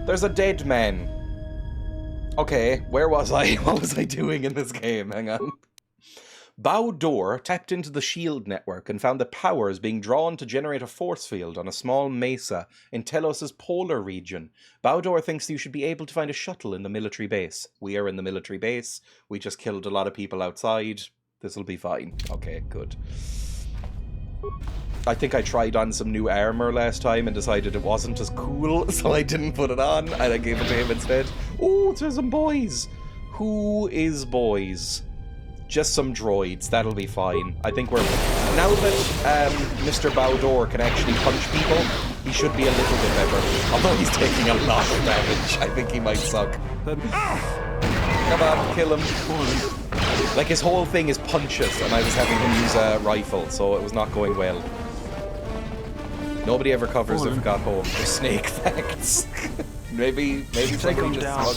There's a dead man. Okay, where was I? What was I doing in this game? Hang on. KotOR tapped into the SHIELD network and found that power is being drawn to generate a force field on a small mesa in Telos' polar region. KotOR thinks you should be able to find a shuttle in the military base. We are in the military base. We just killed a lot of people outside. This'll be fine. Okay, good. I think I tried on some new armor last time and decided it wasn't as cool, so I didn't put it on, and I gave it to him instead. Oh, there's some boys. Who is boys? Just some droids, that'll be fine. I think we're... Now that Mr. KotOR can actually punch people, he should be a little bit better. Although he's taking a lot of damage, I think he might suck. Come on, kill him. Like, his whole thing is punches, and I was having him use a rifle, so it was not going well. Nobody ever covers if we got home. The snake facts. maybe somebody just smuggled it out.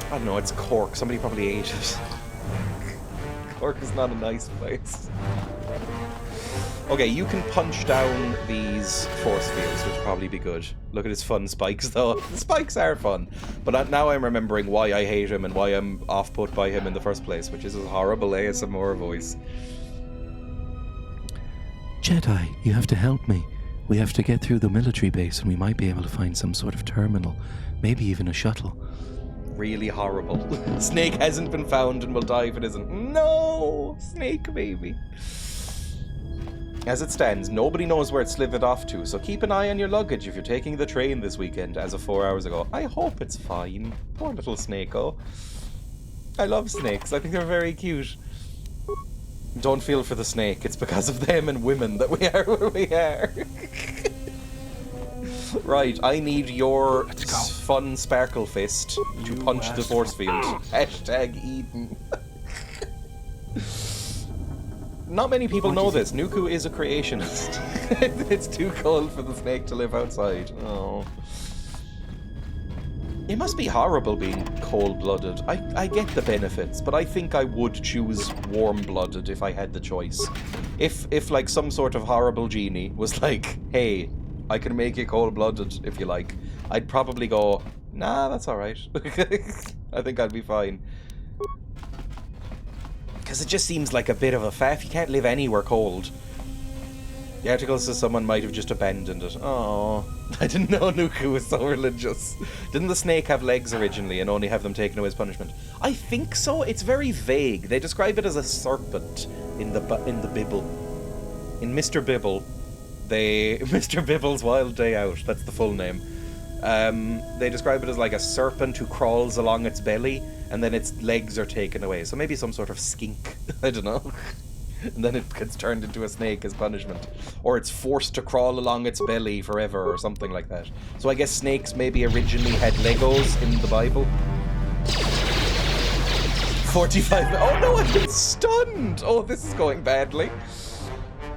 I don't know, it's Cork. Somebody probably ate it. Cork is not a nice place. Okay, you can punch down these force fields, which would probably be good. Look at his fun spikes, though. The spikes are fun. But now I'm remembering why I hate him and why I'm off-put by him in the first place, which is his horrible ASMR voice. Jedi, you have to help me. We have to get through the military base and we might be able to find some sort of terminal. Maybe even a shuttle. Really horrible. Snake hasn't been found and will die if it isn't. No! Snake baby. As it stands, nobody knows where it slithered off to, so keep an eye on your luggage if you're taking the train this weekend, as of 4 hours ago. I hope it's fine. Poor little Snake-o. I love snakes. I think they're very cute. Don't feel for the snake. It's because of them and women that we are where we are. Right, I need your fun sparkle fist to punch the force field. Hashtag Eden. Not many people know this. Nuku is a creationist. It's too cold for the snake to live outside. Oh. It must be horrible being cold-blooded. I get the benefits, but I think I would choose warm-blooded if I had the choice. If like some sort of horrible genie was like, hey, I can make you cold-blooded if you like, I'd probably go, nah, that's alright. I think I'd be fine. Because it just seems like a bit of a faff. You can't live anywhere cold. The article says someone might have just abandoned it. Oh, I didn't know Nuku was so religious. Didn't the snake have legs originally and only have them taken away as punishment? I think so. It's very vague. They describe it as a serpent in the Bible. In Mr. Bibble, Mr. Bibble's Wild Day Out. That's the full name. They describe it as like a serpent who crawls along its belly, and then its legs are taken away. So maybe some sort of skink. I don't know. And then it gets turned into a snake as punishment. Or it's forced to crawl along its belly forever or something like that. So I guess snakes maybe originally had Legos in the Bible. 45... Oh no, I've been stunned! Oh, this is going badly.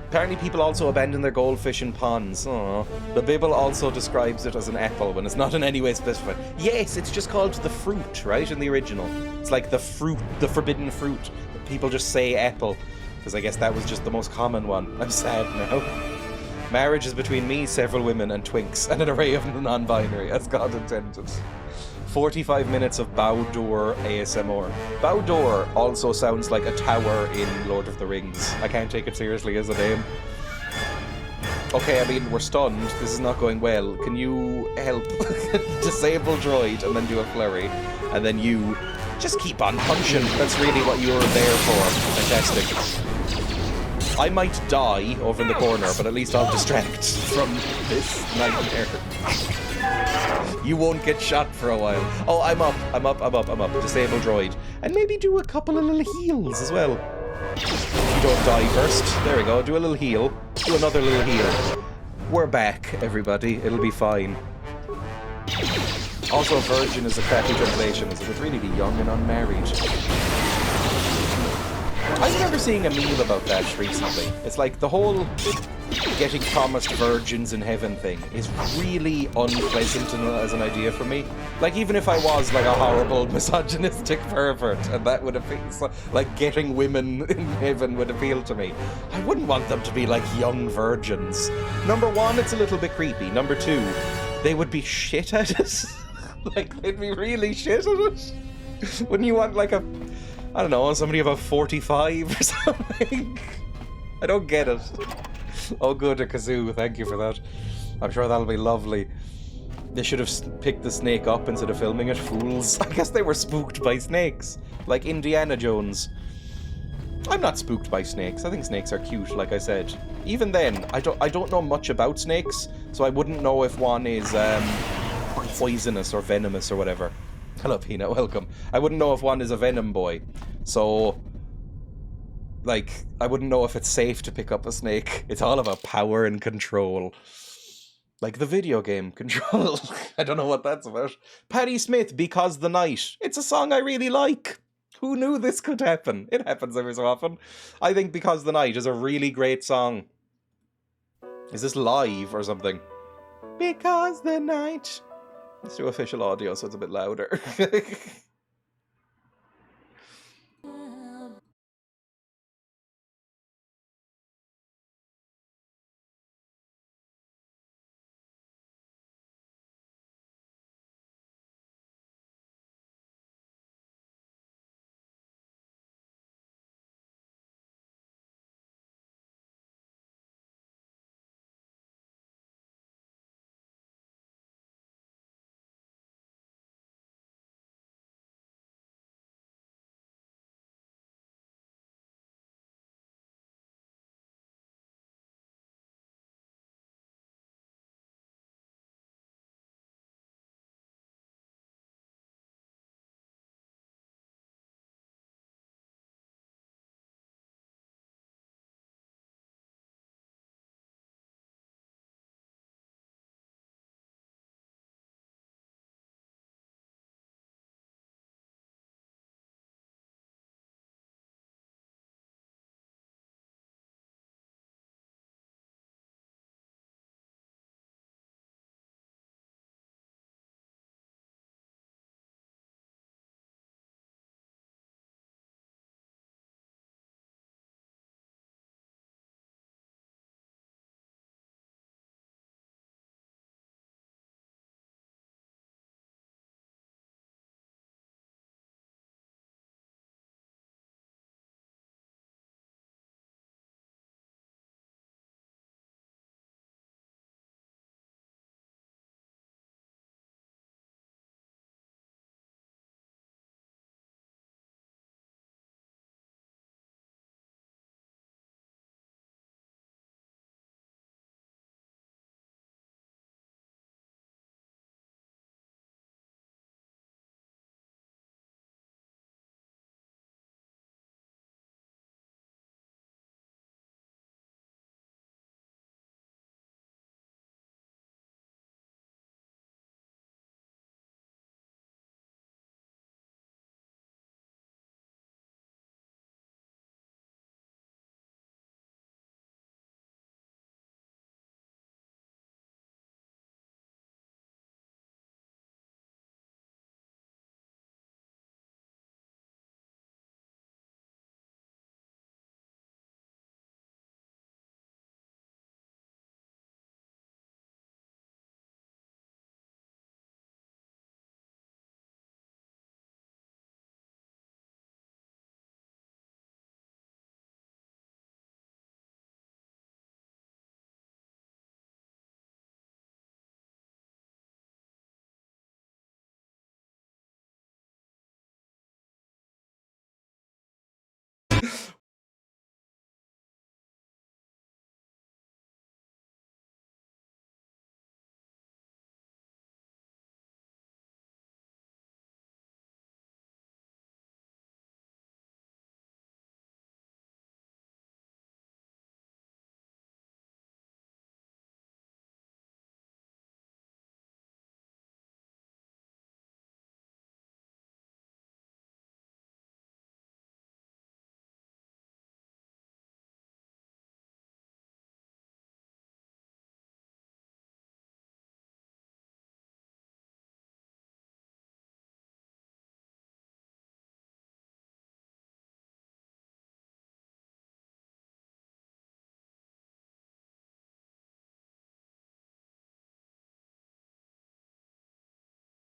Apparently people also abandon their goldfish in ponds. Aww. The Bible also describes it as an apple when it's not in any way specified. Yes, it's just called the fruit, right, in the original. It's like the fruit, the forbidden fruit. People just say apple, because I guess that was just the most common one. I'm sad now. Marriage is between me, several women, and twinks, and an array of non-binary, as God intended. 45 minutes of KotOR ASMR. KotOR also sounds like a tower in Lord of the Rings. I can't take it seriously as a name. Okay, I mean, we're stunned. This is not going well. Can you help? Disable droid and then do a flurry. And then you just keep on punching. That's really what you're there for. Fantastic. I might die over in the corner, but at least I'll distract from this nightmare. You won't get shot for a while. Oh, I'm up. Disable droid. And maybe do a couple of little heals as well. You don't die first. There we go. Do a little heal. Do another little heal. We're back, everybody. It'll be fine. Also, virgin is a crappy translation, as it would really be young and unmarried. I remember seeing a meme about that recently. It's like the whole getting promised virgins in heaven thing is really unpleasant as an idea for me. Like, even if I was like a horrible misogynistic pervert and that would appeal, like getting women in heaven would appeal to me, I wouldn't want them to be like young virgins. Number one, it's a little bit creepy. Number two, they would be shit at it. Like, they'd be really shit at it. Wouldn't you want like a, I don't know, somebody about 45 or something? I don't get it. Oh, good, a kazoo. Thank you for that. I'm sure that'll be lovely. They should have picked the snake up instead of filming it. Fools. I guess they were spooked by snakes. Like Indiana Jones. I'm not spooked by snakes. I think snakes are cute, like I said. Even then, I don't know much about snakes, so I wouldn't know if one is poisonous or venomous or whatever. Hello, Peanut. Welcome. I wouldn't know if one is a venom boy. So, like, I wouldn't know if it's safe to pick up a snake. It's all about power and control. Like the video game Control. I don't know what that's about. Patti Smith, Because the Night. It's a song I really like. Who knew this could happen? It happens every so often. I think Because the Night is a really great song. Is this live or something? Because the Night. Let's do official audio so it's a bit louder.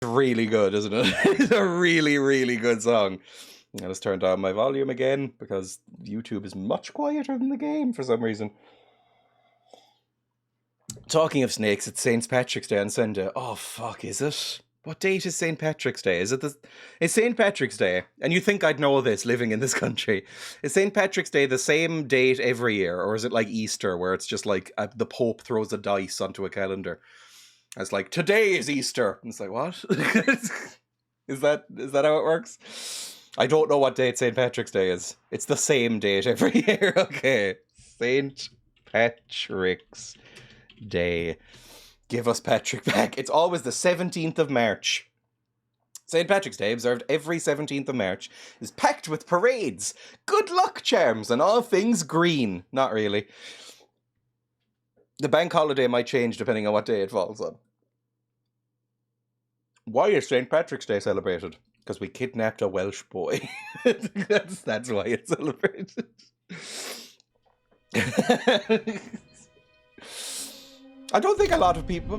Really good, isn't it? It's a really, really good song. I just turned down my volume again because YouTube is much quieter than the game for some reason. Talking of snakes, it's St. Patrick's Day on Sunday. Oh, fuck, is it? What date is St. Patrick's Day? It's St. Patrick's Day, and you think I'd know this living in this country. Is St. Patrick's Day the same date every year, or is it like Easter, where it's just like the Pope throws a dice onto a calendar? It's like, today is Easter. And it's like, what? Is that how it works? I don't know what date St. Patrick's Day is. It's the same date every year. Okay. St. Patrick's Day. Give us Patrick back. It's always the 17th of March. St. Patrick's Day, observed every 17th of March, is packed with parades, good luck charms, and all things green. Not really. The bank holiday might change depending on what day it falls on. Why is St. Patrick's Day celebrated? Because we kidnapped a Welsh boy. That's why it's celebrated. I don't think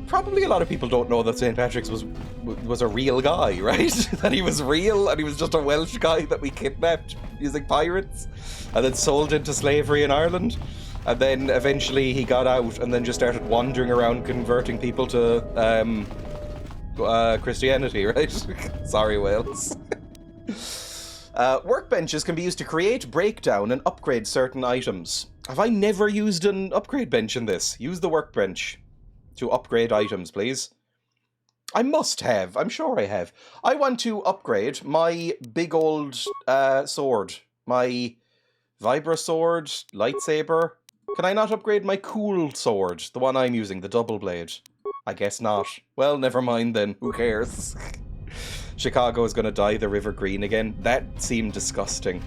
probably a lot of people don't know that St. Patrick's was a real guy, right? That he was real and he was just a Welsh guy that we kidnapped using pirates and then sold into slavery in Ireland. And then eventually he got out and then just started wandering around converting people to Christianity, right? Sorry, Wales. Workbenches can be used to create, break down, and upgrade certain items. Have I never used an upgrade bench in this? Use the workbench to upgrade items, please. I must have. I'm sure I have. I want to upgrade my big old sword. My Vibra sword, lightsaber. Can I not upgrade my cool sword? The one I'm using, the double blade. I guess not. Well, never mind then. Who cares? Chicago is going to dye the river green again. That seemed disgusting.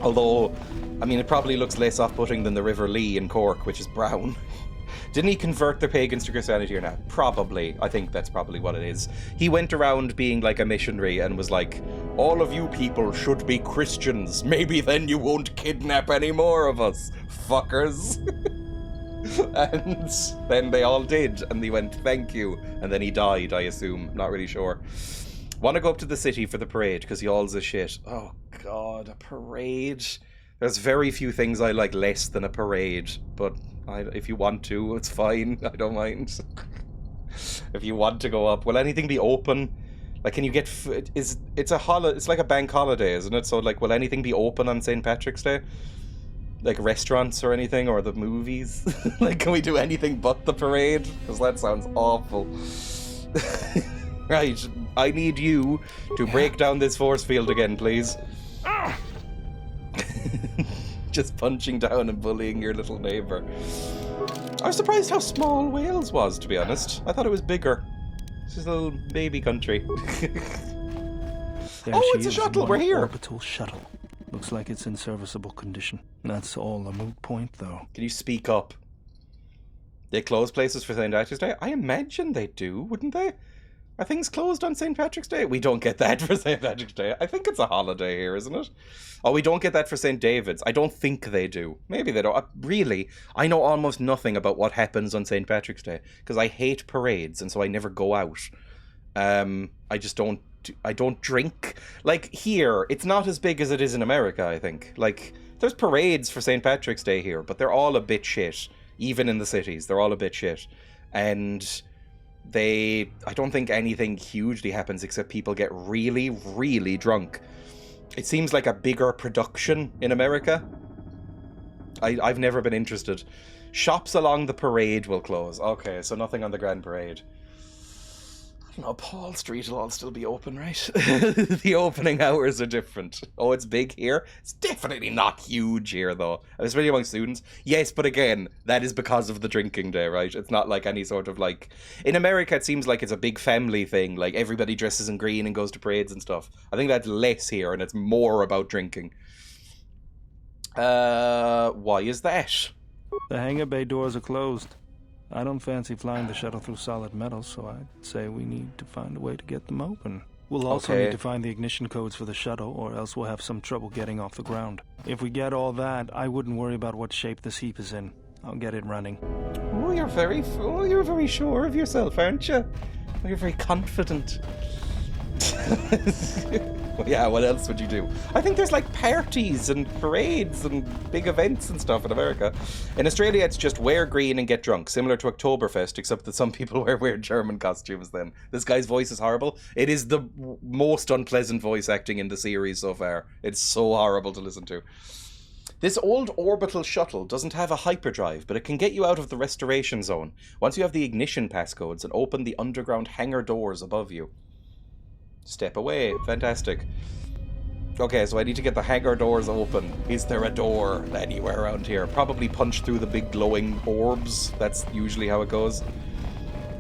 Although, I mean, it probably looks less off-putting than the River Lee in Cork, which is brown. Didn't he convert the pagans to Christianity or not? Probably. I think that's probably what it is. He went around being like a missionary and was like, all of you people should be Christians. Maybe then you won't kidnap any more of us, fuckers. And then they all did, and he went, thank you. And then he died, I assume. Not really sure. Want to go up to the city for the parade, because y'all's a shit. Oh, God, a parade. There's very few things I like less than a parade, but if you want to, it's fine. I don't mind. If you want to go up, will anything be open? Like, can you get... It's like a bank holiday, isn't it? So, like, will anything be open on St. Patrick's Day? Like, restaurants or anything, or the movies? Like, can we do anything but the parade? Because that sounds awful. Right, I need you to break down this force field again, please. Just punching down and bullying your little neighbour. I was surprised how small Wales was, to be honest. I thought it was bigger. It's just a little baby country. Oh, it's a shuttle, we're here! Orbital shuttle. Looks like it's in serviceable condition. That's all a moot point, though. Can you speak up? They close places for St. Patrick's Day? I imagine they do, wouldn't they? Are things closed on St. Patrick's Day? We don't get that for St. Patrick's Day. I think it's a holiday here, isn't it? Oh, we don't get that for St. David's. I don't think they do. Maybe they don't. Really, I know almost nothing about what happens on St. Patrick's Day because I hate parades, and so I never go out. I just don't. I don't drink. Like, here, it's not as big as it is in America, I think. Like, there's parades for St. Patrick's Day here, but they're all a bit shit. Even in the cities, they're all a bit shit. And I don't think anything hugely happens except people get really, really drunk. It seems like a bigger production in America. I've never been interested. Shops along the parade will close. Okay, so nothing on the Grand Parade. I don't know, Paul Street will all still be open, right? The opening hours are different. Oh, it's big here? It's definitely not huge here, though. Especially among students. Yes, but again, that is because of the drinking day, right? It's not like any sort of like... In America, it seems like it's a big family thing. Like, everybody dresses in green and goes to parades and stuff. I think that's less here, and it's more about drinking. Why is that? The hangar bay doors are closed. I don't fancy flying the shuttle through solid metal, so I'd say we need to find a way to get them open. We'll also need to find the ignition codes for the shuttle, or else we'll have some trouble getting off the ground. If we get all that, I wouldn't worry about what shape this heap is in. I'll get it running. Oh, you're very sure of yourself, aren't you? You're very confident. Yeah, what else would you do? I think there's like parties and parades and big events and stuff in America. In Australia, it's just wear green and get drunk, similar to Oktoberfest, except that some people wear weird German costumes then. This guy's voice is horrible. It is the most unpleasant voice acting in the series so far. It's so horrible to listen to. This old orbital shuttle doesn't have a hyperdrive, but it can get you out of the restoration zone once you have the ignition passcodes and open the underground hangar doors above you. Step away. Fantastic. Okay, so I need to get the hangar doors open. Is there a door anywhere around here? Probably punch through the big glowing orbs. That's usually how it goes.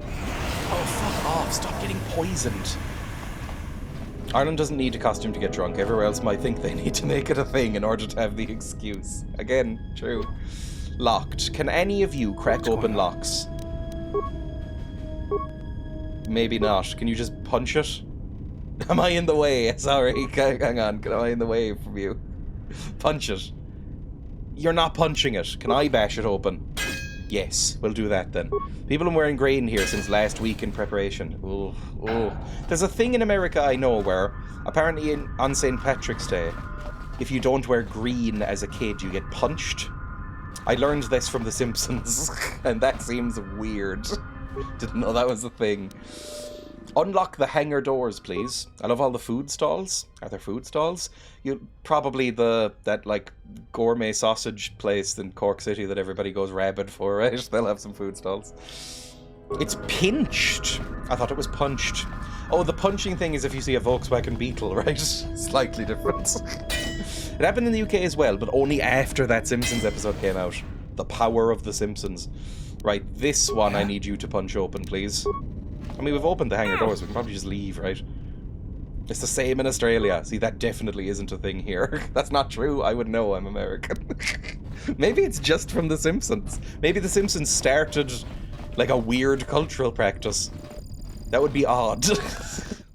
Oh, fuck off. Stop getting poisoned. Ireland doesn't need a costume to get drunk. Everywhere else might think they need to make it a thing in order to have the excuse. Again, true. Locked. Can any of you crack open locks? Maybe not. Can you just punch it? Am I in the way? Sorry, hang on. Am I in the way from you? Punch it. You're not punching it. Can I bash it open? Yes, we'll do that then. People have been wearing green here since last week in preparation. Oh. There's a thing in America I know where, apparently on St. Patrick's Day, if you don't wear green as a kid, you get punched. I learned this from The Simpsons, and that seems weird. Didn't know that was a thing. Unlock the hangar doors, please. I love all the food stalls. Are there food stalls? You probably that like gourmet sausage place in Cork City that everybody goes rabid for, right? They'll have some food stalls. It's pinched. I thought it was punched. Oh, the punching thing is if you see a Volkswagen Beetle, right? Slightly different. It happened in the UK as well, but only after that Simpsons episode came out. The power of the Simpsons. Right, this one I need you to punch open, please. I mean, we've opened the hangar doors. We can probably just leave, right? It's the same in Australia. See, that definitely isn't a thing here. That's not true. I would know. I'm American. Maybe it's just from The Simpsons. Maybe The Simpsons started like a weird cultural practice. That would be odd.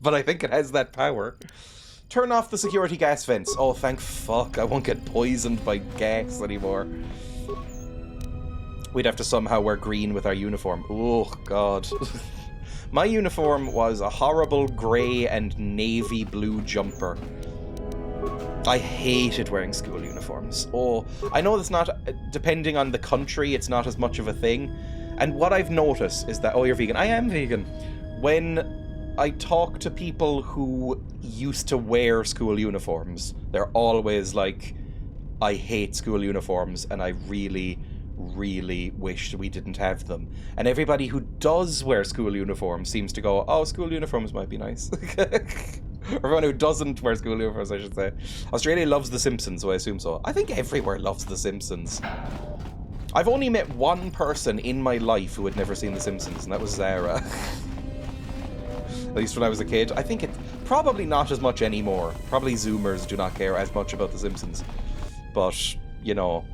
But I think it has that power. Turn off the security gas vents. Oh, thank fuck. I won't get poisoned by gas anymore. We'd have to somehow wear green with our uniform. Oh, God. My uniform was a horrible grey and navy blue jumper. I hated wearing school uniforms. Oh, I know that's not, depending on the country, it's not as much of a thing. And what I've noticed is that, oh, you're vegan. I am vegan. When I talk to people who used to wear school uniforms, they're always like, I hate school uniforms and I really wish we didn't have them. And everybody who does wear school uniforms seems to go, oh, school uniforms might be nice. Everyone who doesn't wear school uniforms, I should say. Australia loves The Simpsons, so I assume so. I think everywhere loves The Simpsons. I've only met one person in my life who had never seen The Simpsons, and that was Zara. At least when I was a kid. I think it's probably not as much anymore. Probably Zoomers do not care as much about The Simpsons. But, you know,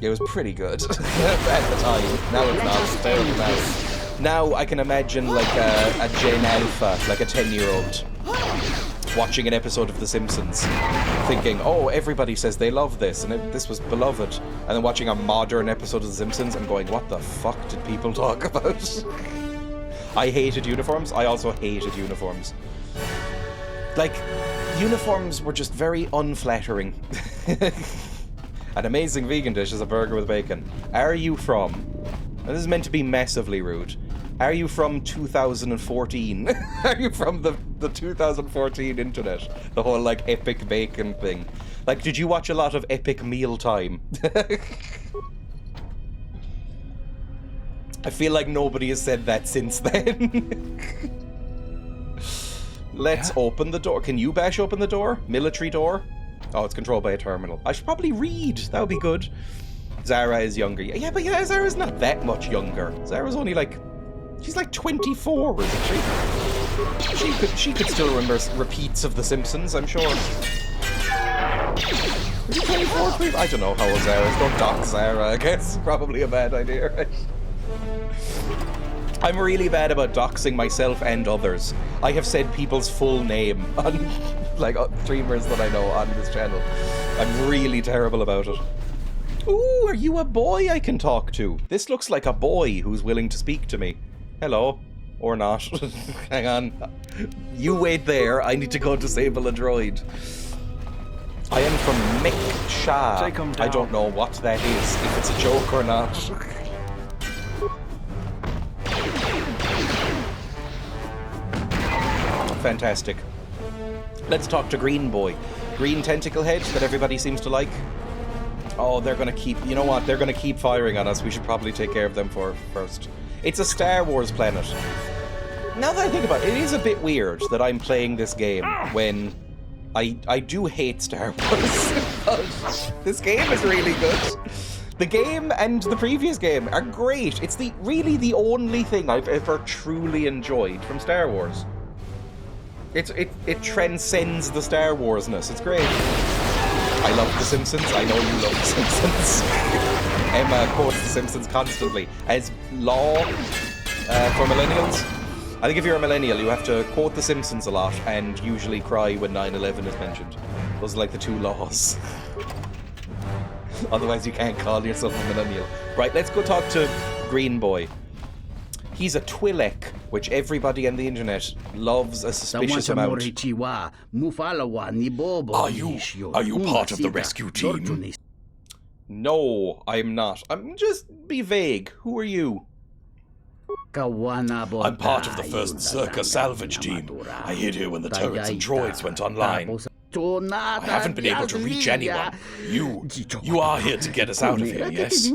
it was pretty good at the time. Now it's not. It's terrible now. Now I can imagine like a Gen Alpha, like a 10-year-old, watching an episode of The Simpsons, thinking, oh, everybody says they love this, and this was beloved. And then watching a modern episode of The Simpsons and going, what the fuck did people talk about? I hated uniforms. I also hated uniforms. Like, uniforms were just very unflattering. An amazing vegan dish is a burger with bacon. Are you from... And this is meant to be massively rude. Are you from 2014? Are you from the 2014 internet? The whole, like, epic bacon thing. Like, did you watch a lot of Epic Mealtime? I feel like nobody has said that since then. Let's open the door. Can you bash open the door? Military door? Oh, it's controlled by a terminal. I should probably read. That would be good. Zara is younger. Yeah, but yeah, Zara's not that much younger. Zara's only like... She's like 24, isn't she? She could still remember repeats of The Simpsons, I'm sure. Is she 24? I don't know how old Zara is. Don't dox Zara, I guess. Probably a bad idea, right? I'm really bad about doxing myself and others. I have said people's full name on, like, streamers that I know on this channel. I'm really terrible about it. Ooh, are you a boy I can talk to? This looks like a boy who's willing to speak to me. Hello. Or not. Hang on. You wait there. I need to go disable a droid. I am from Mick Shah. Take him down. I don't know what that is, if it's a joke or not. Fantastic. Let's talk to Green Boy. Green tentacle head that everybody seems to like. Oh, they're gonna keep... You know what? They're gonna keep firing on us. We should probably take care of them first. It's a Star Wars planet. Now that I think about it, it is a bit weird that I'm playing this game when I do hate Star Wars. But this game is really good. The game and the previous game are great. It's really the only thing I've ever truly enjoyed from Star Wars. It transcends the Star Wars-ness. It's great. I love The Simpsons. I know you love The Simpsons. Emma quotes The Simpsons constantly. As law for millennials, I think if you're a millennial, you have to quote The Simpsons a lot and usually cry when 9/11 is mentioned. Those are like the two laws. Otherwise, you can't call yourself a millennial. Right, let's go talk to Green Boy. He's a Twi'lek, which everybody on the internet loves a suspicious amount. Are you part of the rescue team? No, I'm not. Just be vague. Who are you? I'm part of the first Circa salvage team. I hid here when the turrets and droids went online. I haven't been able to reach anyone. You are here to get us out of here, yes?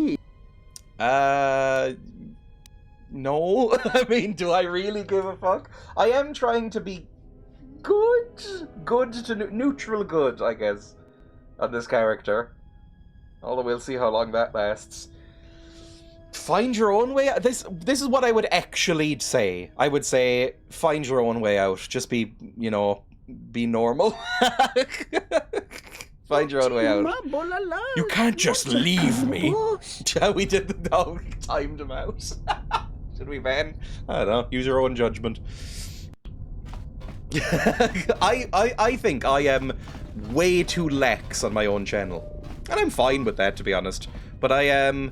No. I mean, do I really give a fuck? I am trying to be good to neutral good, I guess, on this character. Although we'll see how long that lasts. Find your own way out. This is what I would actually say. I would say, find your own way out. Just be, be normal. Find your own way out. You can't just leave me. We did the dog, timed him out. Should we ban? I don't know. Use your own judgment. I think I am way too lax on my own channel. And I'm fine with that, to be honest. But I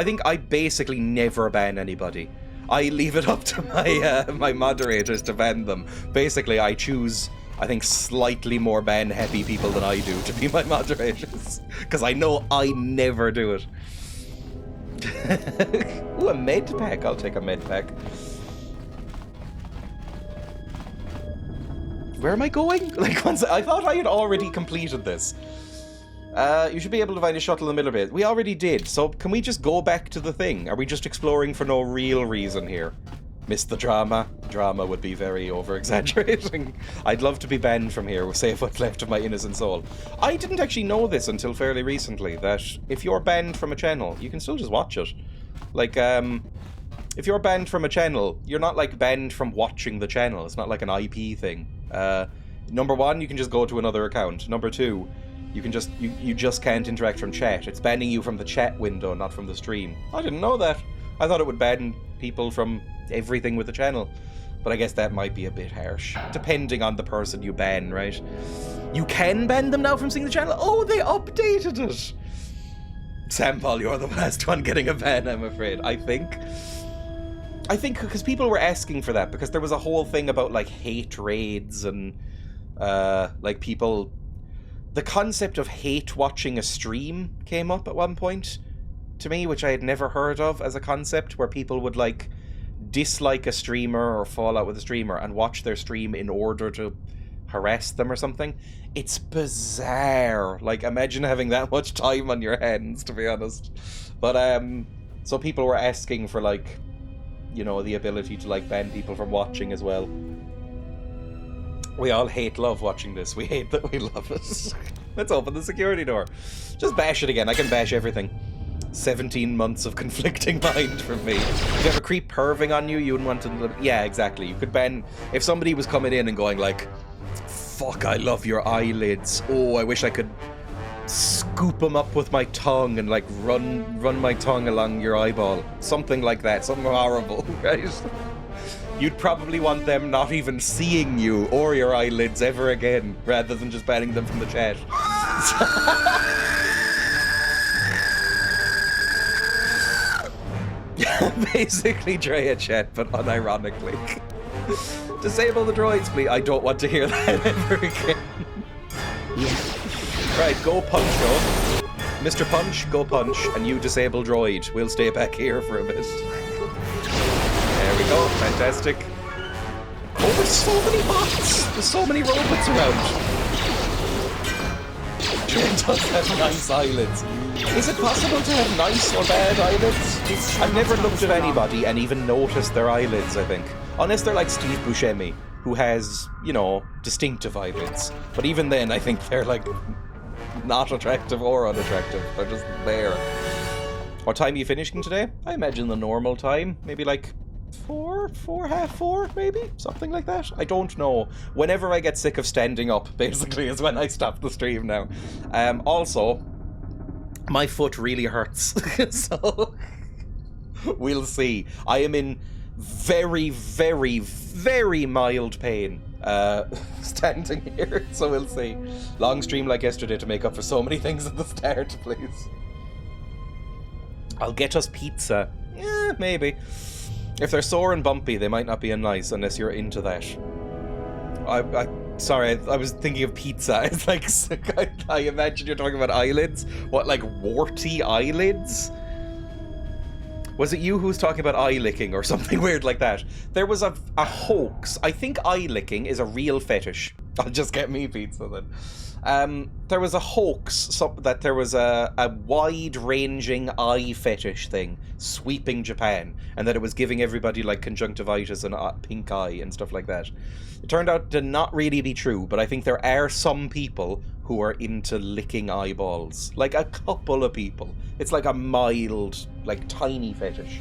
think I basically never ban anybody. I leave it up to my moderators to ban them. Basically, I choose, I think, slightly more ban-happy people than I do to be my moderators. Because I know I never do it. Ooh, a med pack. I'll take a med pack. Where am I going? Like, I thought I had already completed this. You should be able to find a shuttle in the middle bit. We already did, so can we just go back to the thing? Are we just exploring for no real reason here? Miss the drama? Drama would be very over-exaggerating. I'd love to be banned from here, save what's left of my innocent soul. I didn't actually know this until fairly recently, that if you're banned from a channel, you can still just watch it. Like, if you're banned from a channel, you're not, like, banned from watching the channel. It's not like an IP thing. Number one, you can just go to another account. Number two, you can just, you just can't interact from chat. It's banning you from the chat window, not from the stream. I didn't know that. I thought it would ban people from everything with the channel. But I guess that might be a bit harsh. Depending on the person you ban, right? You can ban them now from seeing the channel? Oh, they updated it! Sam Paul, you're the last one getting a ban, I'm afraid. I think because people were asking for that, because there was a whole thing about, like, hate raids and, like, people... The concept of hate watching a stream came up at one point to me, which I had never heard of as a concept, where people would, like, dislike a streamer or fall out with a streamer and watch their stream in order to harass them or something. It's bizarre. Like, imagine having that much time on your hands, to be honest. But, so people were asking for, like, the ability to, like, ban people from watching as well. We all love watching this. We hate that we love it. Let's open the security door. Just bash it again. I can bash everything. 17 months of conflicting mind from me. If you have a creep perving on you, you wouldn't want to... Yeah, exactly. You could ban... If somebody was coming in and going like, fuck, I love your eyelids. Oh, I wish I could scoop them up with my tongue and, like, run my tongue along your eyeball. Something like that. Something horrible, right? You'd probably want them not even seeing you or your eyelids ever again, rather than just banning them from the chat. Basically Dreya chat, but unironically. Disable the droids, please. I don't want to hear that ever again. Right, go punch, though. Mr. Punch, go punch, and you disable droid. We'll stay back here for a bit. There we go, fantastic. Oh, there's so many bots! There's so many robots around. It does have nice eyelids. Is it possible to have nice or bad eyelids? I've never looked at anybody and even noticed their eyelids, I think. Unless they're like Steve Buscemi, who has, you know, distinctive eyelids. But even then, I think they're like not attractive or unattractive. They're just there. What time are you finishing today? I imagine the normal time. Maybe like 4, half 4, maybe? Something like that. I don't know. Whenever I get sick of standing up, basically, is when I stop the stream now. Also, my foot really hurts. So, we'll see. I am in very, very, very mild pain standing here, so we'll see. Long stream like yesterday to make up for so many things at the start, please. I'll get us pizza. Yeah, maybe. If they're sore and bumpy, they might not be nice unless you're into that. Sorry, I was thinking of pizza. It's like, I imagine you're talking about eyelids. What, like warty eyelids? Was it you who was talking about eye licking or something weird like that? There was a hoax. I think eye licking is a real fetish. I'll just get me pizza then. There was a hoax that there was a wide-ranging eye fetish thing sweeping Japan, and that it was giving everybody like conjunctivitis and pink eye and stuff like that. It turned out to not really be true, but I think there are some people who are into licking eyeballs. Like a couple of people. It's like a mild, like tiny fetish.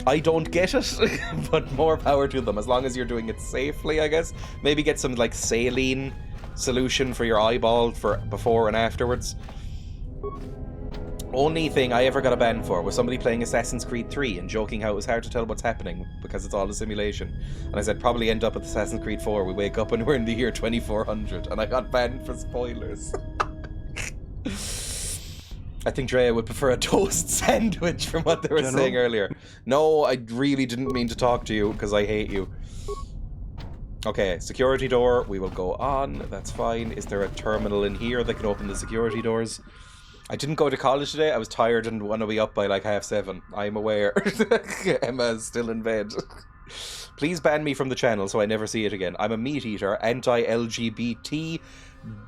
I don't get it, but more power to them, as long as you're doing it safely, I guess. Maybe get some like saline solution for your eyeball for before and afterwards. Only thing I ever got a ban for was somebody playing Assassin's Creed 3 and joking how it was hard to tell what's happening because it's all a simulation. And I said, probably end up with Assassin's Creed 4. We wake up and we're in the year 2400, and I got banned for spoilers. I think Dreya would prefer a toast sandwich from what they were saying earlier. No, I really didn't mean to talk to you because I hate you. Okay, security door, we will go on, that's fine. Is there a terminal in here that can open the security doors? I didn't go to college today, I was tired and want to be up by like 7:30. I'm aware. Emma's still in bed. Please ban me from the channel so I never see it again. I'm a meat eater, anti-LGBT,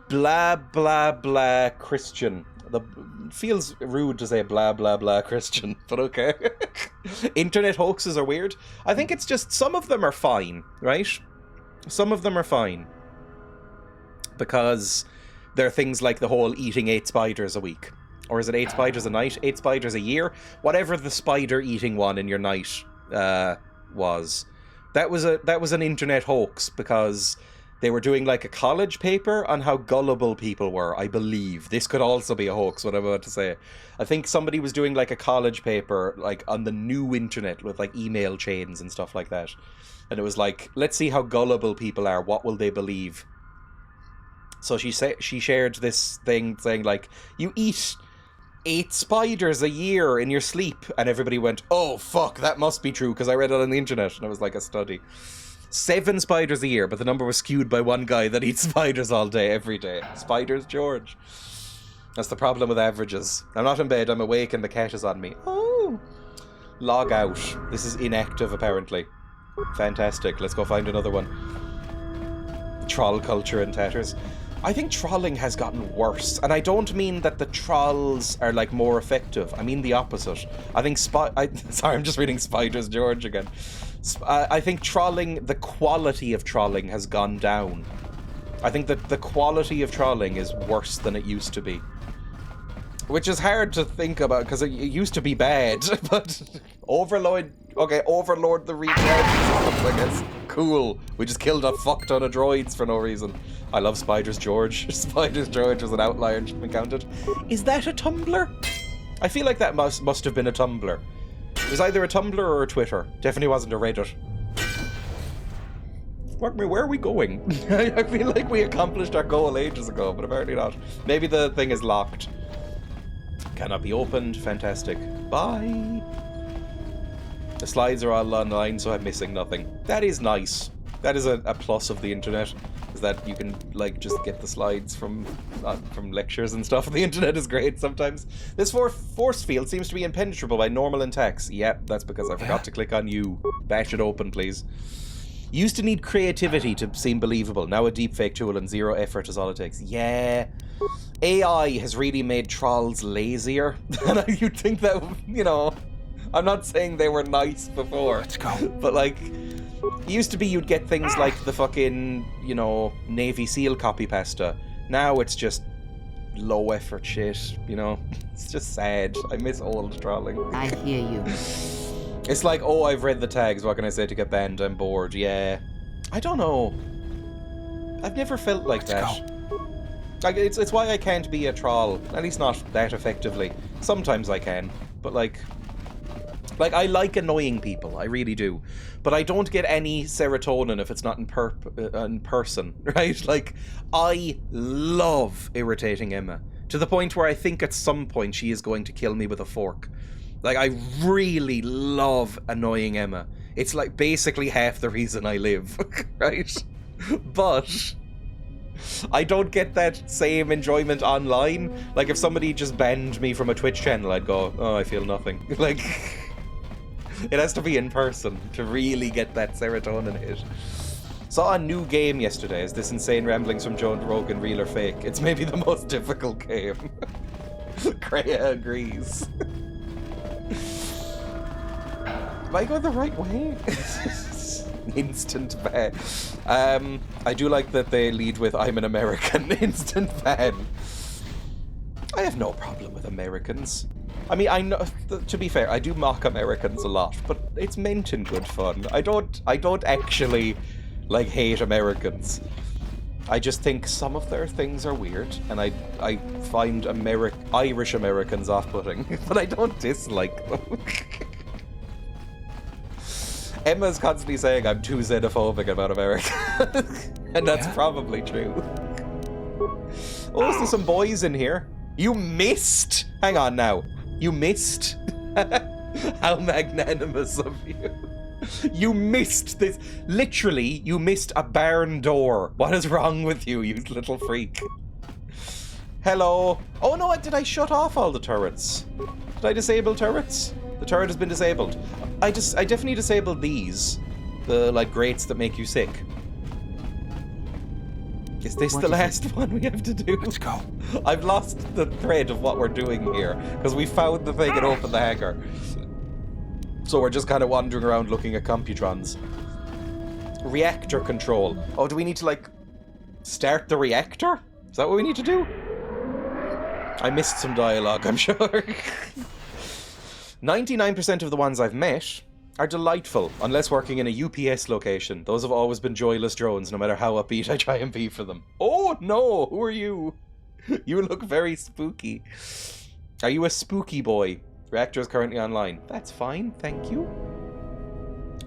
blah blah blah Christian. Feels rude to say blah blah blah Christian, but okay. Internet hoaxes are weird. I think it's just some of them are fine, right? Some of them are fine. Because there are things like the whole eating 8 spiders a week. Or is it 8 spiders a night? 8 spiders a year? Whatever the spider eating one in your night was. That was an internet hoax because they were doing like a college paper on how gullible people were, I believe. This could also be a hoax, what I'm about to say. I think somebody was doing like a college paper like on the new internet with like email chains and stuff like that. And it was like, let's see how gullible people are. What will they believe? So she shared this thing saying like, you eat 8 spiders a year in your sleep. And everybody went, oh, fuck, that must be true because I read it on the internet. And it was like a study. 7 spiders a year, but the number was skewed by one guy that eats spiders all day, every day. Spiders George. That's the problem with averages. I'm not in bed, I'm awake and the cat is on me. Oh. Log out. This is inactive, apparently. Fantastic. Let's go find another one. Troll culture in tatters. I think trolling has gotten worse, and I don't mean that the trolls are like more effective. I mean the opposite. I think sorry, I'm just reading Spiders George again. I think trolling, the quality of trolling has gone down. I think that the quality of trolling is worse than it used to be. Which is hard to think about, because it used to be bad, but Overlord the retard system, I guess. Cool. We just killed a fuck ton of droids for no reason. I love Spiders George. Spiders George was an outlier and shouldn't be counted. Is that a Tumblr? I feel like that must have been a Tumblr. It was either a Tumblr or a Twitter. Definitely wasn't a Reddit. Where are we going? I feel like we accomplished our goal ages ago, but apparently not. Maybe the thing is locked. Cannot be opened. Fantastic. Bye. The slides are all online, so I'm missing nothing. That is nice. That is a plus of the internet, is that you can, like, just get the slides from lectures and stuff. The internet is great sometimes. This force field seems to be impenetrable by normal attacks. Yep, that's because I forgot to click on you. Bash it open, please. Used to need creativity to seem believable. Now a deepfake tool and 0 effort is all it takes. Yeah. AI has really made trolls lazier. And you'd think that, you know, I'm not saying they were nice before. Let's go. But, like, it used to be you'd get things like the fucking, you know, Navy SEAL copy pasta. Now it's just low effort shit, you know? It's just sad. I miss old trolling. I hear you. It's like, oh, I've read the tags, what can I say to get banned? I'm bored. Yeah. I don't know. I've never felt like that. Like, it's why I can't be a troll. At least not that effectively. Sometimes I can. But, like, I like annoying people. I really do. But I don't get any serotonin if it's not in person, right? Like, I love irritating Emma. To the point where I think at some point she is going to kill me with a fork. Like, I really love annoying Emma. It's like basically half the reason I live, right? But I don't get that same enjoyment online. Like, if somebody just banned me from a Twitch channel, I'd go, oh, I feel nothing. Like, it has to be in person to really get that serotonin hit. Saw a new game yesterday. Is this insane ramblings from Joe Rogan real or fake? It's maybe the most difficult game. Dreya agrees. Am I going the right way? Instant ban. I do like that they lead with I'm an American. Instant ban. I have no problem with Americans. I mean, I know, to be fair, I do mock Americans a lot, but it's meant in good fun. I don't actually, like, hate Americans. I just think some of their things are weird, and I find Irish Americans off-putting, but I don't dislike them. Emma's constantly saying I'm too xenophobic about America, and that's probably true. Oh, is there some boys in here? You missed! Hang on now. You missed? How magnanimous of you. You missed this. Literally, you missed a barn door. What is wrong with you, you little freak? Hello. Oh no, did I shut off all the turrets? Did I disable turrets? The turret has been disabled. I definitely disabled these. The, like, grates that make you sick. Is this the last one we have to do? Let's go. I've lost the thread of what we're doing here, because we found the thing and opened the hangar. So we're just kind of wandering around looking at computrons. Reactor control. Oh, do we need to, like, start the reactor? Is that what we need to do? I missed some dialogue, I'm sure. 99% of the ones I've met are delightful, unless working in a UPS location. Those have always been joyless drones, no matter how upbeat I try and be for them. Oh no, who are you? You look very spooky. Are you a spooky boy? Reactor is currently online. That's fine, thank you.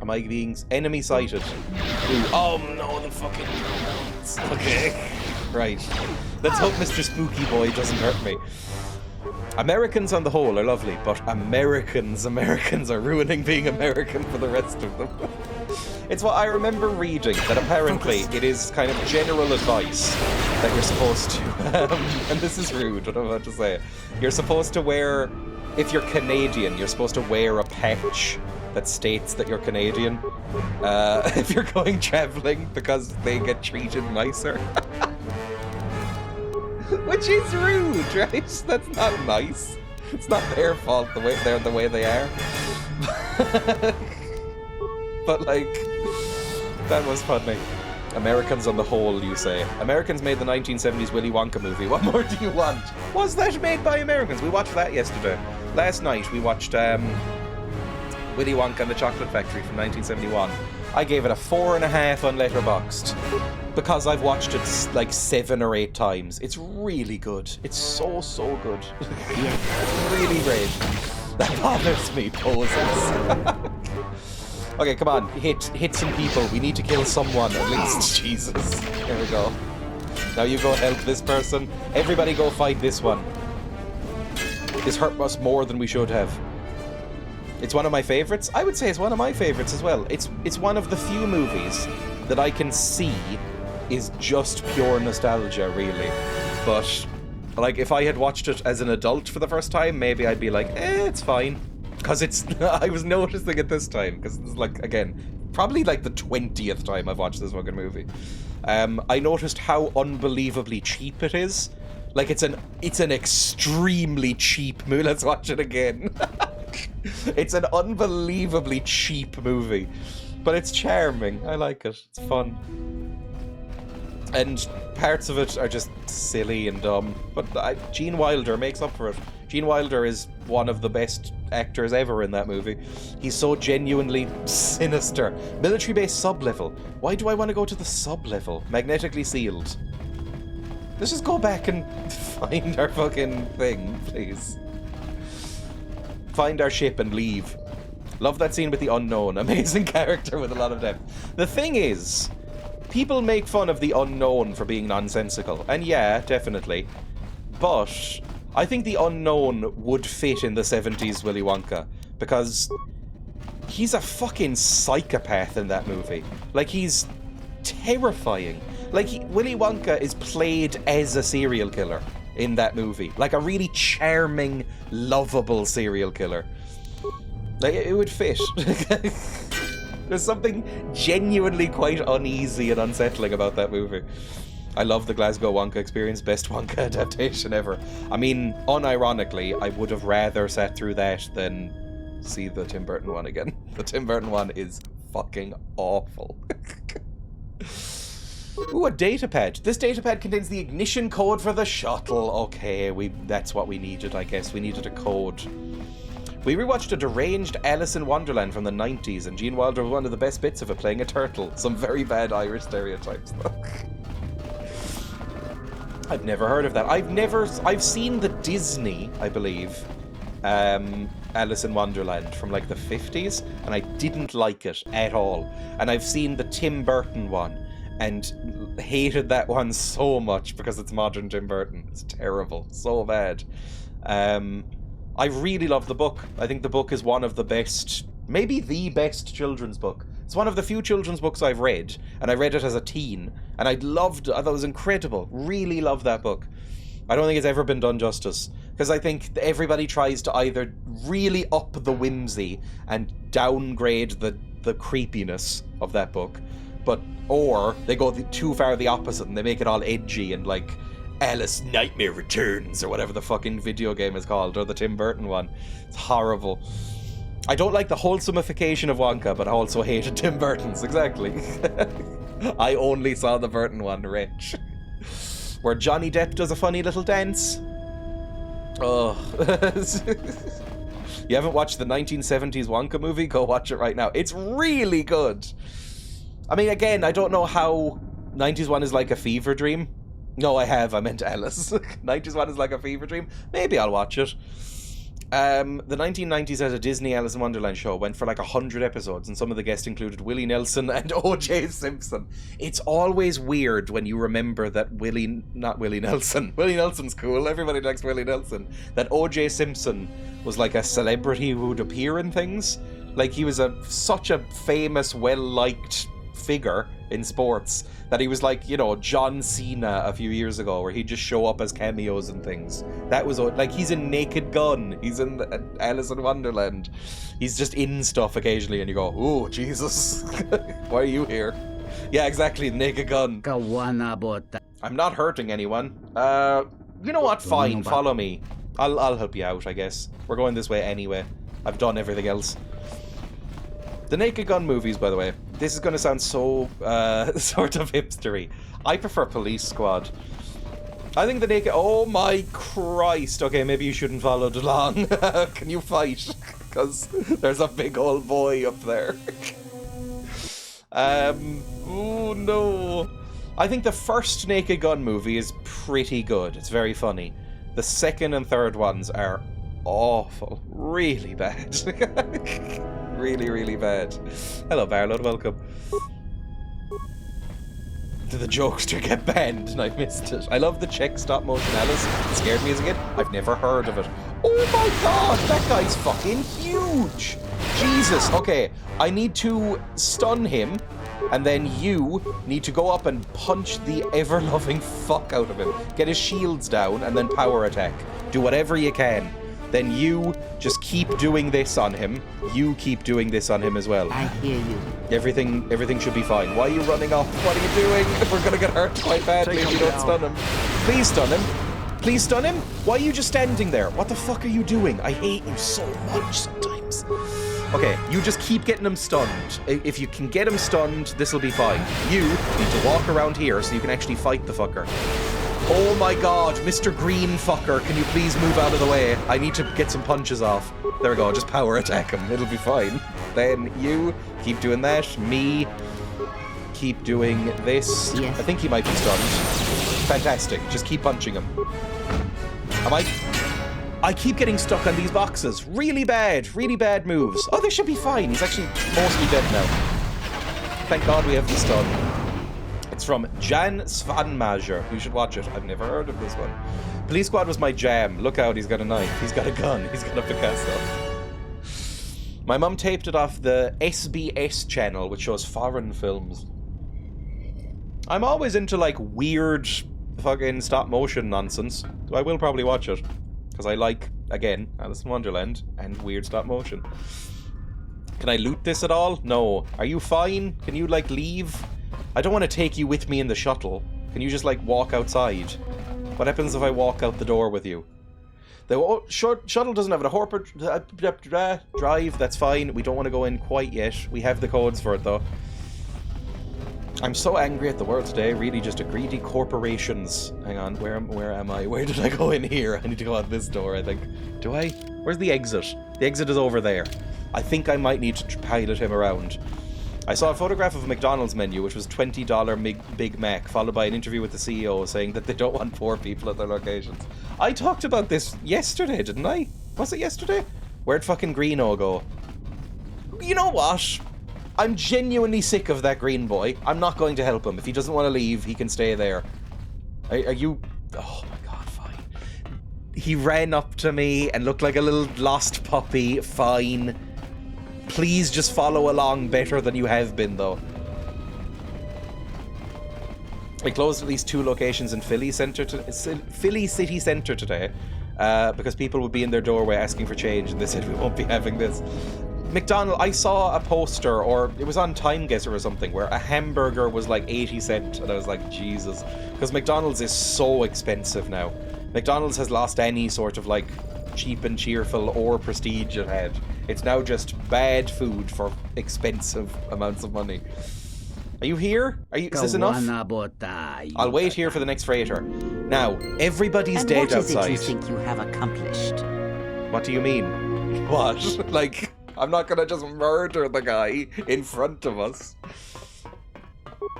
Am I being enemy sighted? Ooh, oh no, the fucking drones. Okay, right. Let's hope Mr. Spooky Boy doesn't hurt me. Americans on the whole are lovely, but Americans are ruining being American for the rest of them. It's what I remember reading, that apparently it is kind of general advice that you're supposed to, and this is rude, what I'm about to say. You're supposed to wear, if you're Canadian, you're supposed to wear a patch that states that you're Canadian, if you're going traveling, because they get treated nicer. Which is rude, right? That's not nice. It's not their fault the way they're the way they are. But, like, that was funny. Americans on the whole, you say. Americans made the 1970s Willy Wonka movie. What more do you want? Was that made by Americans? We watched that yesterday. Last night we watched Willy Wonka and the Chocolate Factory from 1971. I gave it a 4.5 on Letterboxd. Because I've watched it like 7 or 8 times. It's really good. It's so good. It's really great. That bothers me, poses. Okay, come on. Hit some people. We need to kill someone at least. Jesus. There we go. Now you go help this person. Everybody go fight this one. This hurt us more than we should have. It's one of my favorites. I would say it's one of my favorites as well. It's one of the few movies that I can see is just pure nostalgia, really. But, like, if I had watched it as an adult for the first time, maybe I'd be like, it's fine. Because it's... I was noticing it this time, because it's, like, again, probably, like, the 20th time I've watched this fucking movie. I noticed how unbelievably cheap it is. Like, it's an extremely cheap movie. Let's watch it again. It's an unbelievably cheap movie. But it's charming. I like it. It's fun. And parts of it are just silly and dumb. But Gene Wilder makes up for it. Gene Wilder is one of the best actors ever in that movie. He's so genuinely sinister. Military base sub-level. Why do I want to go to the sub-level? Magnetically sealed. Let's just go back and find our fucking thing, please. Find our ship and leave. Love that scene with the unknown. Amazing character with a lot of depth. The thing is, people make fun of the unknown for being nonsensical. And yeah, definitely. But I think the unknown would fit in the 70s Willy Wonka. Because he's a fucking psychopath in that movie. Like, he's terrifying. Like, Willy Wonka is played as a serial killer in that movie. Like, a really charming, lovable serial killer. Like, it would fit. There's something genuinely quite uneasy and unsettling about that movie. I love the Glasgow Wonka experience. Best Wonka adaptation ever. I mean, unironically, I would have rather sat through that than see the Tim Burton one again. The Tim Burton one is fucking awful. Ooh, a datapad. This datapad contains the ignition code for the shuttle. Okay, that's what we needed, I guess. We needed a code. We rewatched a deranged Alice in Wonderland from the 90s, and Gene Wilder was one of the best bits of it, playing a turtle. Some very bad Irish stereotypes, though. I've never heard of that. I've seen the Disney, I believe, Alice in Wonderland from like the 50s, and I didn't like it at all. And I've seen the Tim Burton one, and hated that one so much because it's modern Tim Burton. It's terrible. So bad. I really love the book. I think the book is one of the best, maybe the best children's book. It's one of the few children's books I've read, and I read it as a teen, and I thought it was incredible. Really love that book. I don't think it's ever been done justice, because I think everybody tries to either really up the whimsy and downgrade the creepiness of that book, or they go too far the opposite and they make it all edgy and like Alice Nightmare Returns or whatever the fucking video game is called, or the Tim Burton one. It's horrible. I don't like the wholesomeification of Wonka, but I also hated Tim Burton's, exactly. I only saw the Burton one, rich. Where Johnny Depp does a funny little dance. Oh. You haven't watched the 1970s Wonka movie? Go watch it right now. It's really good. I mean, again, I don't know how 90s one is like a fever dream. No, I meant Alice. 90s one is like a fever dream. Maybe I'll watch it. The 1990s as a Disney Alice in Wonderland show went for like 100 episodes, and some of the guests included Willie Nelson and O.J. Simpson. It's always weird when you remember that not Willie Nelson. Willie Nelson's cool. Everybody likes Willie Nelson. That O.J. Simpson was like a celebrity who would appear in things. Like, he was such a famous, well-liked figure in sports that he was like, you know, John Cena a few years ago, where he'd just show up as cameos and things. That was like, he's in Naked Gun, he's in Alice in Wonderland, he's just in stuff occasionally, and you go, oh Jesus. Why are you here? Yeah, exactly, Naked Gun. I'm not hurting anyone. You know what, fine, follow me. I'll help you out, I guess. We're going this way anyway. I've done everything else. The Naked Gun movies, by the way, this is going to sound so sort of hipstery. I prefer Police Squad. I think the Naked... Oh my Christ. Okay, maybe you shouldn't follow along. Can you fight? Because there's a big old boy up there. Oh no. I think the first Naked Gun movie is pretty good. It's very funny. The second and third ones are awful. Really bad. Really, really bad. Hello, Barlow, welcome. Did the jokester get banned and I missed it? I love the Czech stop motion Alice. It scared me as a kid. I've never heard of it. Oh my god, that guy's fucking huge! Jesus, okay. I need to stun him, and then you need to go up and punch the ever-loving fuck out of him. Get his shields down, and then power attack. Do whatever you can. Then you just keep doing this on him. You keep doing this on him as well. I hear you. Everything should be fine. Why are you running off? What are you doing? We're gonna get hurt quite badly if you don't stun him. Please stun him. Please stun him. Why are you just standing there? What the fuck are you doing? I hate you so much sometimes. Okay, you just keep getting him stunned. If you can get him stunned, this will be fine. You need to walk around here so you can actually fight the fucker. Oh my god, Mr. Green fucker, can you please move out of the way? I need to get some punches off. There we go, just power attack him. It'll be fine. Then you keep doing that. Me keep doing this. Yes. I think he might be stunned. Fantastic. Just keep punching him. I keep getting stuck on these boxes. Really bad moves. Oh, this should be fine. He's actually mostly dead now. Thank God we have the stun. It's from Jan Svanmajer. You should watch it. I've never heard of this one. Police Squad was my jam. Look out, he's got a knife. He's got a gun. He's got a Picasso. My mum taped it off the SBS channel, which shows foreign films. I'm always into, like, weird fucking stop-motion nonsense. So I will probably watch it. Because I like, again, Alice in Wonderland and weird stop-motion. Can I loot this at all? No. Are you fine? Can you, like, leave? I don't want to take you with me in the shuttle. Can you just, like, walk outside? What happens if I walk out the door with you? The shuttle doesn't have a hopper drive. That's fine. We don't want to go in quite yet. We have the codes for it, though. I'm so angry at the world today. Really, just a greedy corporations. Hang on. Where am I? Where did I go in here? I need to go out this door, I think. Do I? Where's the exit? The exit is over there. I think I might need to pilot him around. I saw a photograph of a McDonald's menu, which was $20 Big Mac, followed by an interview with the CEO saying that they don't want poor people at their locations. I talked about this yesterday, didn't I? Was it yesterday? Where'd fucking Greeno go? You know what? I'm genuinely sick of that green boy. I'm not going to help him. If he doesn't want to leave, he can stay there. Are you... Oh my god, fine. He ran up to me and looked like a little lost puppy. Fine. Please just follow along better than you have been, though. We closed at least 2 locations in Philly City Centre today because people would be in their doorway asking for change, and they said we won't be having this. McDonald's, I saw a poster, or it was on Time Guesser or something, where a hamburger was like 80 cents, and I was like, Jesus. Because McDonald's is so expensive now. McDonald's has lost any sort of like cheap and cheerful or prestige it had. It's now just bad food for expensive amounts of money. Are you here? Is this enough? I'll wait here for the next freighter. Now, everybody's dead outside. What is it you think you have accomplished? What do you mean? What? Like, I'm not gonna just murder the guy in front of us.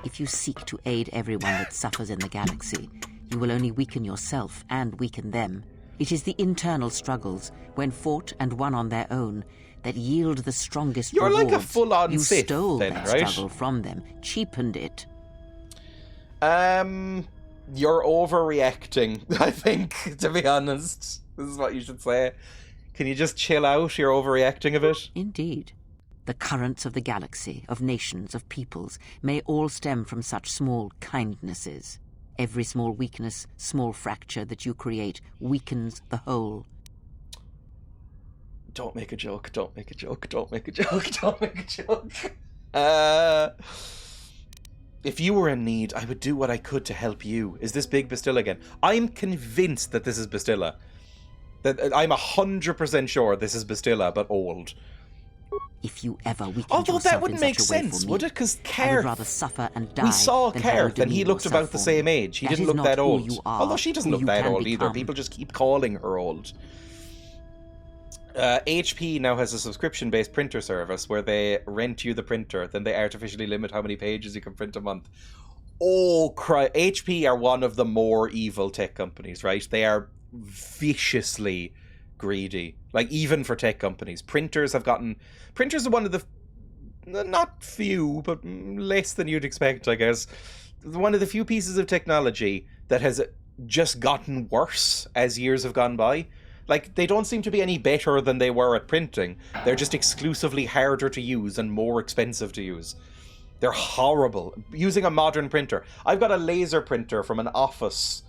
If you seek to aid everyone that suffers in the galaxy, you will only weaken yourself and weaken them. It is the internal struggles, when fought and won on their own, that yield the strongest rewards. You're like a full-on You Sith, stole then, that right? struggle from them, cheapened it. You're overreacting, I think, to be honest. This is what you should say. Can you just chill out? You're overreacting a bit. Indeed. The currents of the galaxy, of nations, of peoples, may all stem from such small kindnesses. Every small weakness, small fracture that you create weakens the whole. Don't make a joke, don't make a joke, don't make a joke, don't make a joke. If you were in need, I would do what I could to help you. Is this Big Bastilla again? I'm convinced that this is Bastilla. I'm 100% sure this is Bastilla, but old. If you ever weakened Although yourself that wouldn't in make such a way sense, for me, would it? Because I would rather suffer and die. we saw than Karth, and he demean looked yourself about the for same me. age. He That didn't is look not that who old. you are, Although she doesn't who look you that can old either. become. People just keep calling her old. HP now has a subscription-based printer service where they rent you the printer, then they artificially limit how many pages you can print a month. Oh, HP are one of the more evil tech companies, right? They are viciously greedy. Like, even for tech companies. Printers are one of the, not few, but less than you'd expect, I guess. One of the few pieces of technology that has just gotten worse as years have gone by. Like, they don't seem to be any better than they were at printing. They're just exclusively harder to use and more expensive to use. They're horrible. Using a modern printer. I've got a laser printer from an office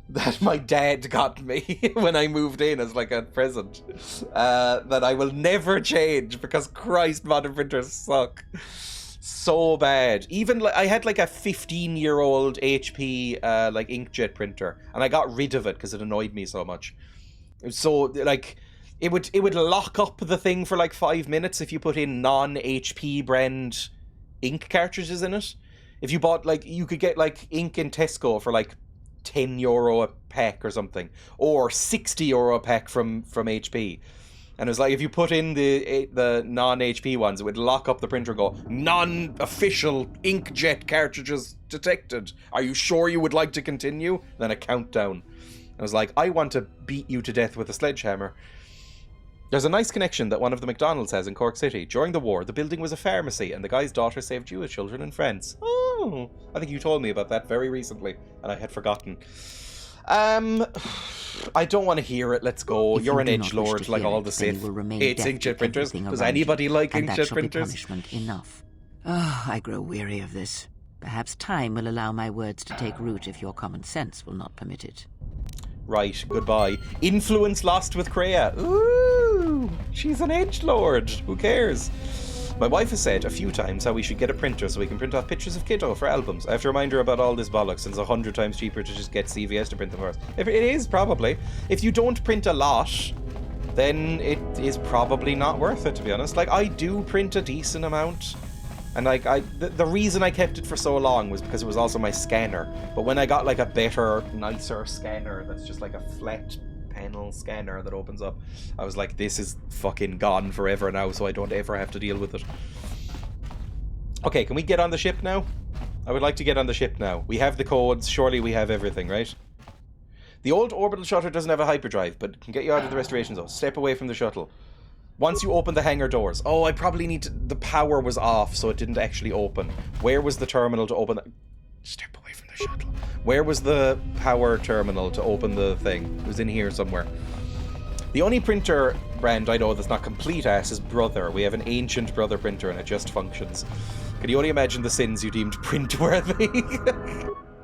that my dad got me when I moved in as like a present. That I will never change because Christ, modern printers suck. So bad. Even like I had like a 15-year-old HP like inkjet printer, and I got rid of it because it annoyed me so much. So like it would lock up the thing for like 5 minutes if you put in non-HP brand ink cartridges in it. If you bought like, you could get like ink in Tesco for like €10 a pack or something, or €60 a pack from HP. And it was like, if you put in the non-HP ones, it would lock up the printer and go, non-official inkjet cartridges detected. Are you sure you would like to continue? Then a countdown. I was like, I want to beat you to death with a sledgehammer. There's a nice connection that one of the McDonald's has in Cork City. During the war, the building was a pharmacy, and the guy's daughter saved Jewish children in France. Oh, I think you told me about that very recently, and I had forgotten. I don't want to hear it. Let's go. You're an edgelord like all the Sith. It's inkjet printers. Does anybody like inkjet printers? Punishment enough. I grow weary of this. Perhaps time will allow my words to take root if your common sense will not permit it. Right, goodbye. Influence lost with Dreya. Ooh, she's an edgelord. Who cares? My wife has said a few times how we should get a printer so we can print off pictures of KotOR for albums. I have to remind her about all this bollocks, and it's 100 times cheaper to just get CVS to print them for us. It is, probably. If you don't print a lot, then it is probably not worth it, to be honest. Like, I do print a decent amount. And like the reason I kept it for so long was because it was also my scanner. But when I got like a better, nicer scanner that's just like a flat panel scanner that opens up, I was like, this is fucking gone forever now, so I don't ever have to deal with it. Okay, can we get on the ship now? I would like to get on the ship now. We have the codes, surely we have everything, right? The old orbital shuttle doesn't have a hyperdrive, but can get you out of the restoration zone. Step away from the shuttle. Once you open the hangar doors. Oh, I probably need to... The power was off, so it didn't actually open. Where was the terminal to open the... Step away from the shuttle. Where was the power terminal to open the thing? It was in here somewhere. The only printer brand I know that's not complete ass is Brother. We have an ancient Brother printer and it just functions. Can you only imagine the sins you deemed print-worthy?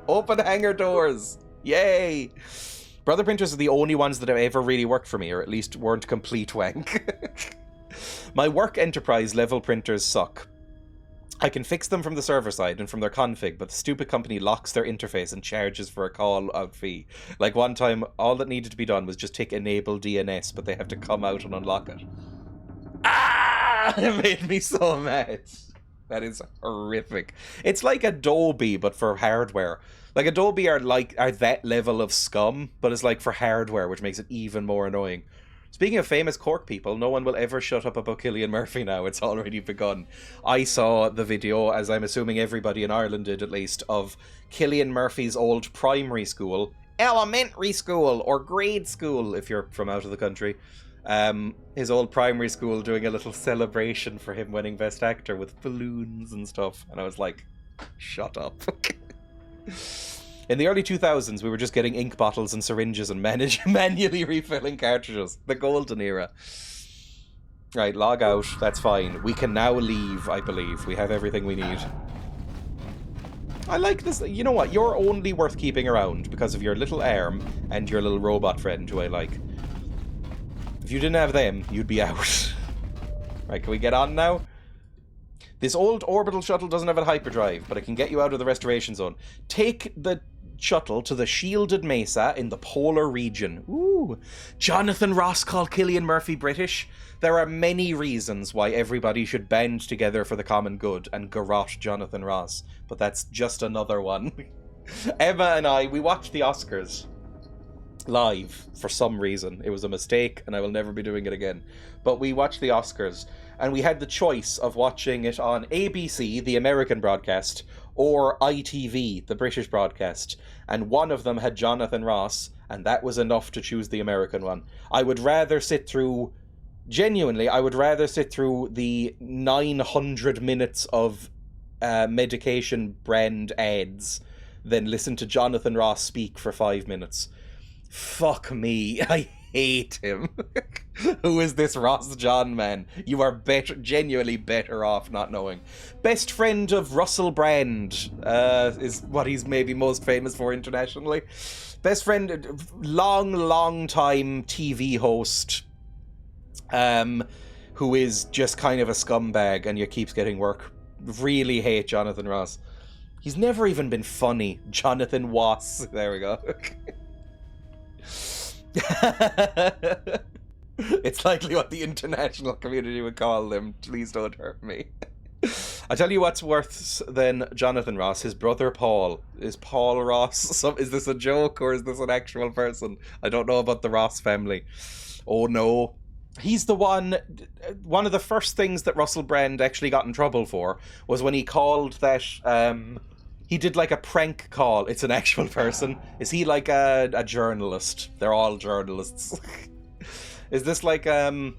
Open hangar doors. Yay! Brother printers are the only ones that have ever really worked for me, or at least weren't complete wank. My work enterprise level printers suck. I can fix them from the server side and from their config, but the stupid company locks their interface and charges for a call-out fee. Like one time, all that needed to be done was just tick enable DNS, but they have to come out and unlock it. Ah! It made me so mad. That is horrific. It's like Adobe, but for hardware. Like, Adobe are that level of scum, but it's like for hardware, which makes it even more annoying. Speaking of famous Cork people, no one will ever shut up about Cillian Murphy now. It's already begun. I saw the video, as I'm assuming everybody in Ireland did at least, of Cillian Murphy's old primary school, elementary school, or grade school, if you're from out of the country. His old primary school doing a little celebration for him winning Best Actor with balloons and stuff. And I was like, shut up. In the early 2000s, we were just getting ink bottles and syringes and manually refilling cartridges. The golden era. Right, log out. That's fine. We can now leave, I believe. We have everything we need. I like this. You know what? You're only worth keeping around because of your little arm and your little robot friend who I like. If you didn't have them, you'd be out. Right, can we get on now? This old orbital shuttle doesn't have a hyperdrive, but it can get you out of the restoration zone. Take the shuttle to the shielded mesa in the polar region. Ooh. Jonathan Ross called Cillian Murphy British. There are many reasons why everybody should band together for the common good and garrote Jonathan Ross, but that's just another one. Emma and I, we watched the Oscars live for some reason. It was a mistake and I will never be doing it again. But we watched the Oscars and we had the choice of watching it on ABC, the American broadcast, or ITV, the British broadcast. And one of them had Jonathan Ross, and that was enough to choose the American one. I would rather sit through... Genuinely, I would rather sit through the 900 minutes of medication brand ads than listen to Jonathan Ross speak for 5 minutes. Fuck me. I hate him. Who is this Ross John man? You are genuinely better off not knowing. Best friend of Russell Brand is what he's maybe most famous for internationally. Best friend, long time TV host, who is just kind of a scumbag and yet keeps getting work. Really hate Jonathan Ross. He's never even been funny. Jonathan Wass. There we go. It's likely what the international community would call them. Please don't hurt me. I tell you what's worse than Jonathan Ross. His brother Paul. Is Paul Ross? Is this a joke or is this an actual person? I don't know about the Ross family. Oh no. He's the one of the first things that Russell Brand actually got in trouble for was when he called that, he did like a prank call. It's an actual person. Is he like a journalist? They're all journalists. Is this like, what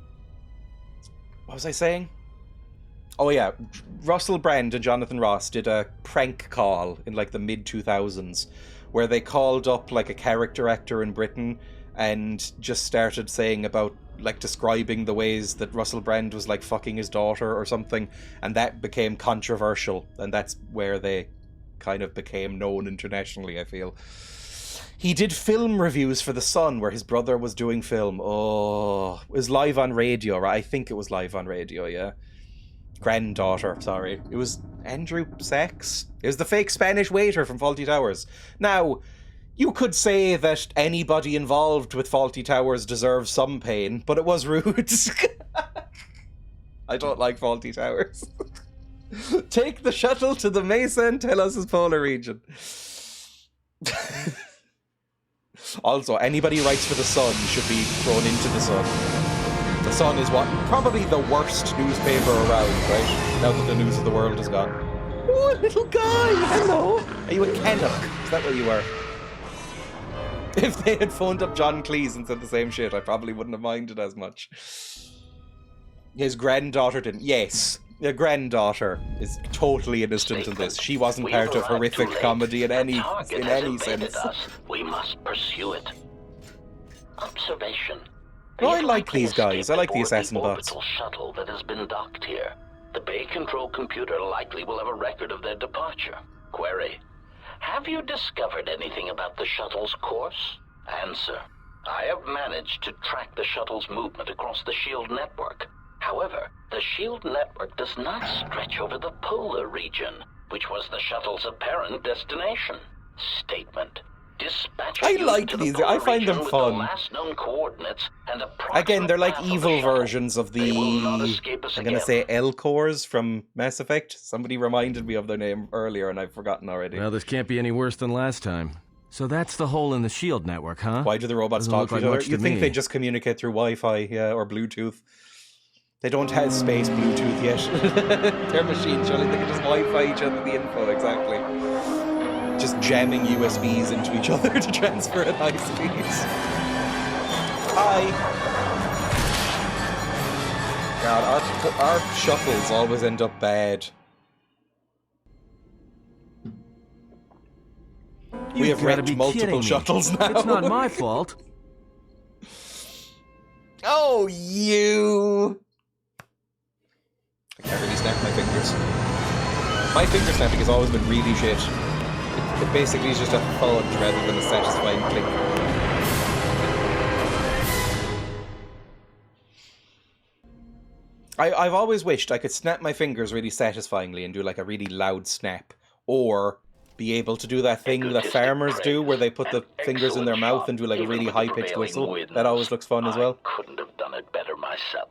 was I saying? Oh yeah, Russell Brand and Jonathan Ross did a prank call in like the mid-2000s where they called up like a character actor in Britain and just started saying about, like, describing the ways that Russell Brand was like fucking his daughter or something, and that became controversial, and that's where they kind of became known internationally, I feel. He did film reviews for The Sun where his brother was doing film. Oh, it was live on radio, right? I think it was live on radio, yeah. Granddaughter, sorry. It was Andrew Sachs. It was the fake Spanish waiter from Fawlty Towers. Now, you could say that anybody involved with Fawlty Towers deserves some pain, but it was rude. I don't like Fawlty Towers. Take the shuttle to the Mesa and tell us his polar region. Also, anybody who writes for The Sun should be thrown into The Sun. The Sun is what? Probably the worst newspaper around, right? Now that the news of the world is gone. Oh, little guy! Hello! Are you a Canuck? Is that what you were? If they had phoned up John Cleese and said the same shit, I probably wouldn't have minded as much. His granddaughter didn't. Yes, your granddaughter is totally innocent in this. She wasn't part of horrific comedy in any sense. We must pursue it. Observation. Oh, I like these guys. I like the assassin bots. Orbital shuttle that has been docked here. The Bay Control computer likely will have a record of their departure. Query. Have you discovered anything about the shuttle's course? Answer. I have managed to track the shuttle's movement across the SHIELD network. However, the SHIELD network does not stretch over the polar region, which was the shuttle's apparent destination. Statement. I like these. I find them fun. Again, they're like evil versions of the, I'm going to say L-Cores from Mass Effect. Somebody reminded me of their name earlier and I've forgotten already. Well, this can't be any worse than last time. So that's the hole in the SHIELD network, huh? Why do the robots talk to each other? You'd think they just communicate through Wi-Fi, yeah, or Bluetooth. They don't have space Bluetooth yet. They're machines, surely they can just Wi-Fi each other the info, exactly. Just jamming USBs into each other to transfer at high speeds. Hi! God, our shuttles always end up bad. We have wrecked multiple shuttles now. It's not my fault. Oh, you! I can't really snap my fingers. My finger snapping has always been really shit. It basically is just a thud rather than a satisfying click. I've always wished I could snap my fingers really satisfyingly and do like a really loud snap. Or be able to do that thing that farmers do where they put the fingers in their mouth and do like a really high-pitched whistle. That always looks fun as well. I couldn't have done it better myself.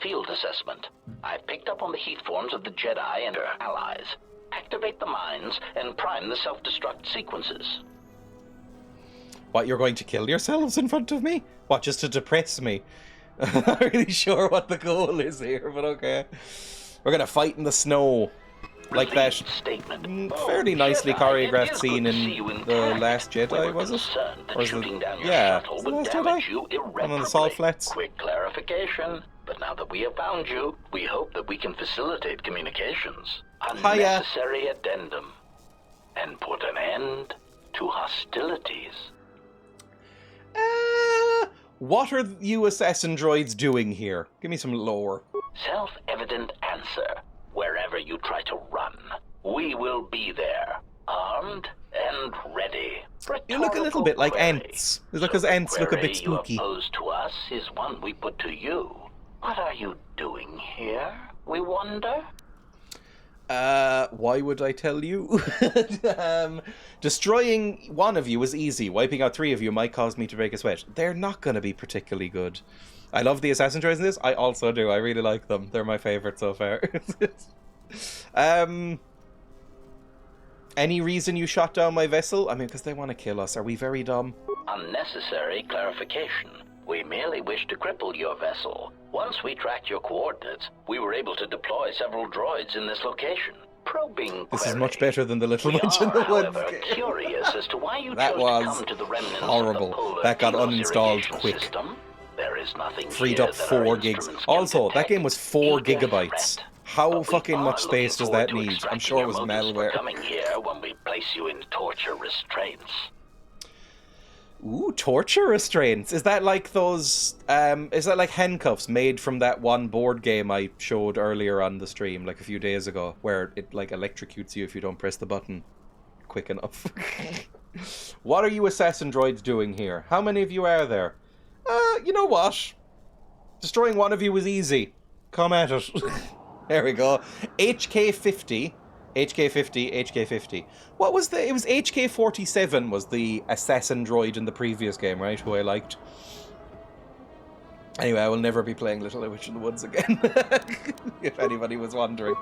Field assessment. I've picked up on the heat forms of the Jedi and their allies. Activate the mines and prime the self-destruct sequences. What, you're going to kill yourselves in front of me? What, just to depress me? I'm not really sure what the goal is here, but okay. We're gonna fight in the snow. Like that fairly nicely choreographed scene in The Last Jedi, was it? Or was it? Yeah, was it The Last Jedi? And on the Salt Flats. Quick clarification, but now that we have found you, we hope that we can facilitate communications. Unnecessary addendum. And put an end to hostilities. What are you assassin droids doing here? Give me some lore. Self-evident answer. Wherever you try to run, we will be there, armed and ready. You look a little bit like ants. Because ants look a bit spooky. You oppose to us is one we put to you. What are you doing here, we wonder? Why would I tell you? Destroying one of you is easy. Wiping out 3 of you might cause me to break a sweat. They're not going to be particularly good. I love the assassin droids in this. I also do. I really like them. They're my favorite so far. Any reason you shot down my vessel? I mean, because they want to kill us. Are we very dumb? Unnecessary clarification. We merely wish to cripple your vessel. Once we tracked your coordinates, we were able to deploy several droids in this location. Probing This query. is much better than the Little Witch in the Woods. However, curious as to why you That chose was to come to the remnants horrible. Of the polar That got Eagles uninstalled irrigation quick. System. There is nothing Freed here up that 4 our gigs. instruments can Also, that detect. game was 4 Either gigabytes. threat. How But we fucking are much space does looking that forward to need? I'm extracting sure it your was motives for malware. coming here when we place you in torture restraints. Ooh, torture restraints. Is that like those, is that like handcuffs made from that one board game I showed earlier on the stream, like a few days ago, where it like electrocutes you if you don't press the button quick enough? What are you assassin droids doing here? How many of you are there? You know what? Destroying one of you was easy. Come at it. There we go. HK50. HK50. What was it was HK47 was the assassin droid in the previous game, right? Who I liked. Anyway, I will never be playing Little Witch in the Woods again. If anybody was wondering.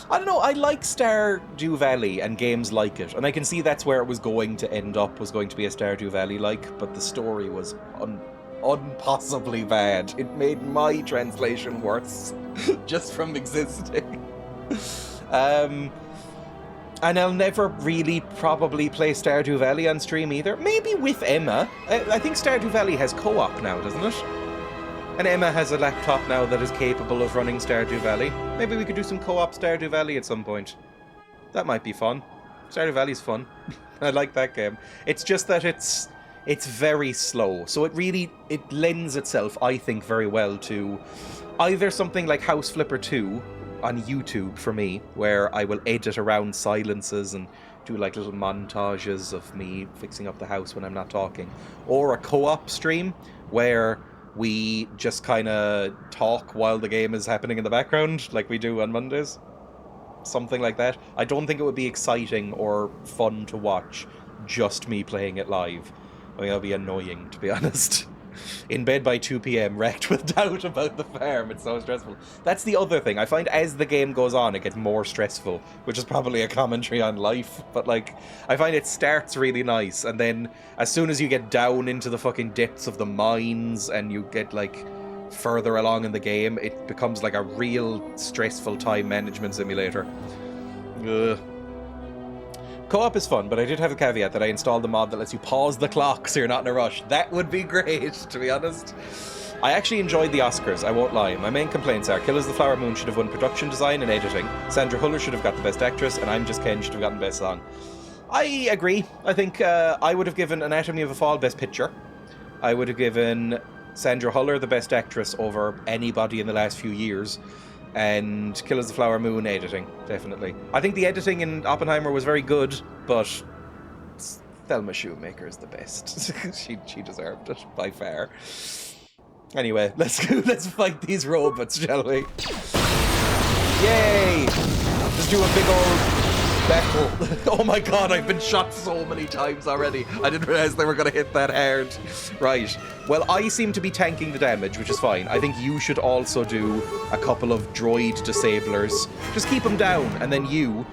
I don't know, I like Stardew Valley and games like it. And I can see that's where it was going to end up, was going to be a Stardew Valley-like, but the story was unpossibly bad. It made my translation worse, just from existing. And I'll never really probably play Stardew Valley on stream either. Maybe with Emma. I think Stardew Valley has co-op now, doesn't it? And Emma has a laptop now that is capable of running Stardew Valley. Maybe we could do some co-op Stardew Valley at some point. That might be fun. Stardew Valley's fun. I like that game. It's just that it's very slow. So it lends itself, I think, very well to either something like House Flipper 2 on YouTube for me, where I will edit around silences and do like little montages of me fixing up the house when I'm not talking, or a co-op stream where we just kind of talk while the game is happening in the background, like we do on Mondays. Something like that. I don't think it would be exciting or fun to watch just me playing it live. I mean, that'll be annoying, to be honest. In bed by 2 p.m, wrecked with doubt about the farm. It's so stressful. That's the other thing. I find as the game goes on, it gets more stressful, which is probably a commentary on life. But, like, I find it starts really nice, and then as soon as you get down into the fucking depths of the mines and you get, like, further along in the game, it becomes like a real stressful time management simulator. Ugh. Co-op is fun, but I did have a caveat that I installed the mod that lets you pause the clock so you're not in a rush. That would be great, to be honest. I actually enjoyed the Oscars, I won't lie. My main complaints are Killers of the Flower Moon should have won production design and editing, Sandra Huller should have got the best actress, and I'm Just Ken should have gotten best song. I agree. I think I would have given Anatomy of a Fall best picture. I would have given Sandra Huller the best actress over anybody in the last few years. And Killers of the Flower Moon editing, definitely. I think the editing in Oppenheimer was very good, but Thelma Shoemaker is the best. she deserved it, by far. Anyway, let's fight these robots, shall we? Yay! Just do a big old battle. Oh my god, I've been shot so many times already. I didn't realize they were going to hit that hard. Right. Well, I seem to be tanking the damage, which is fine. I think you should also do a couple of droid disablers. Just keep them down, and then you...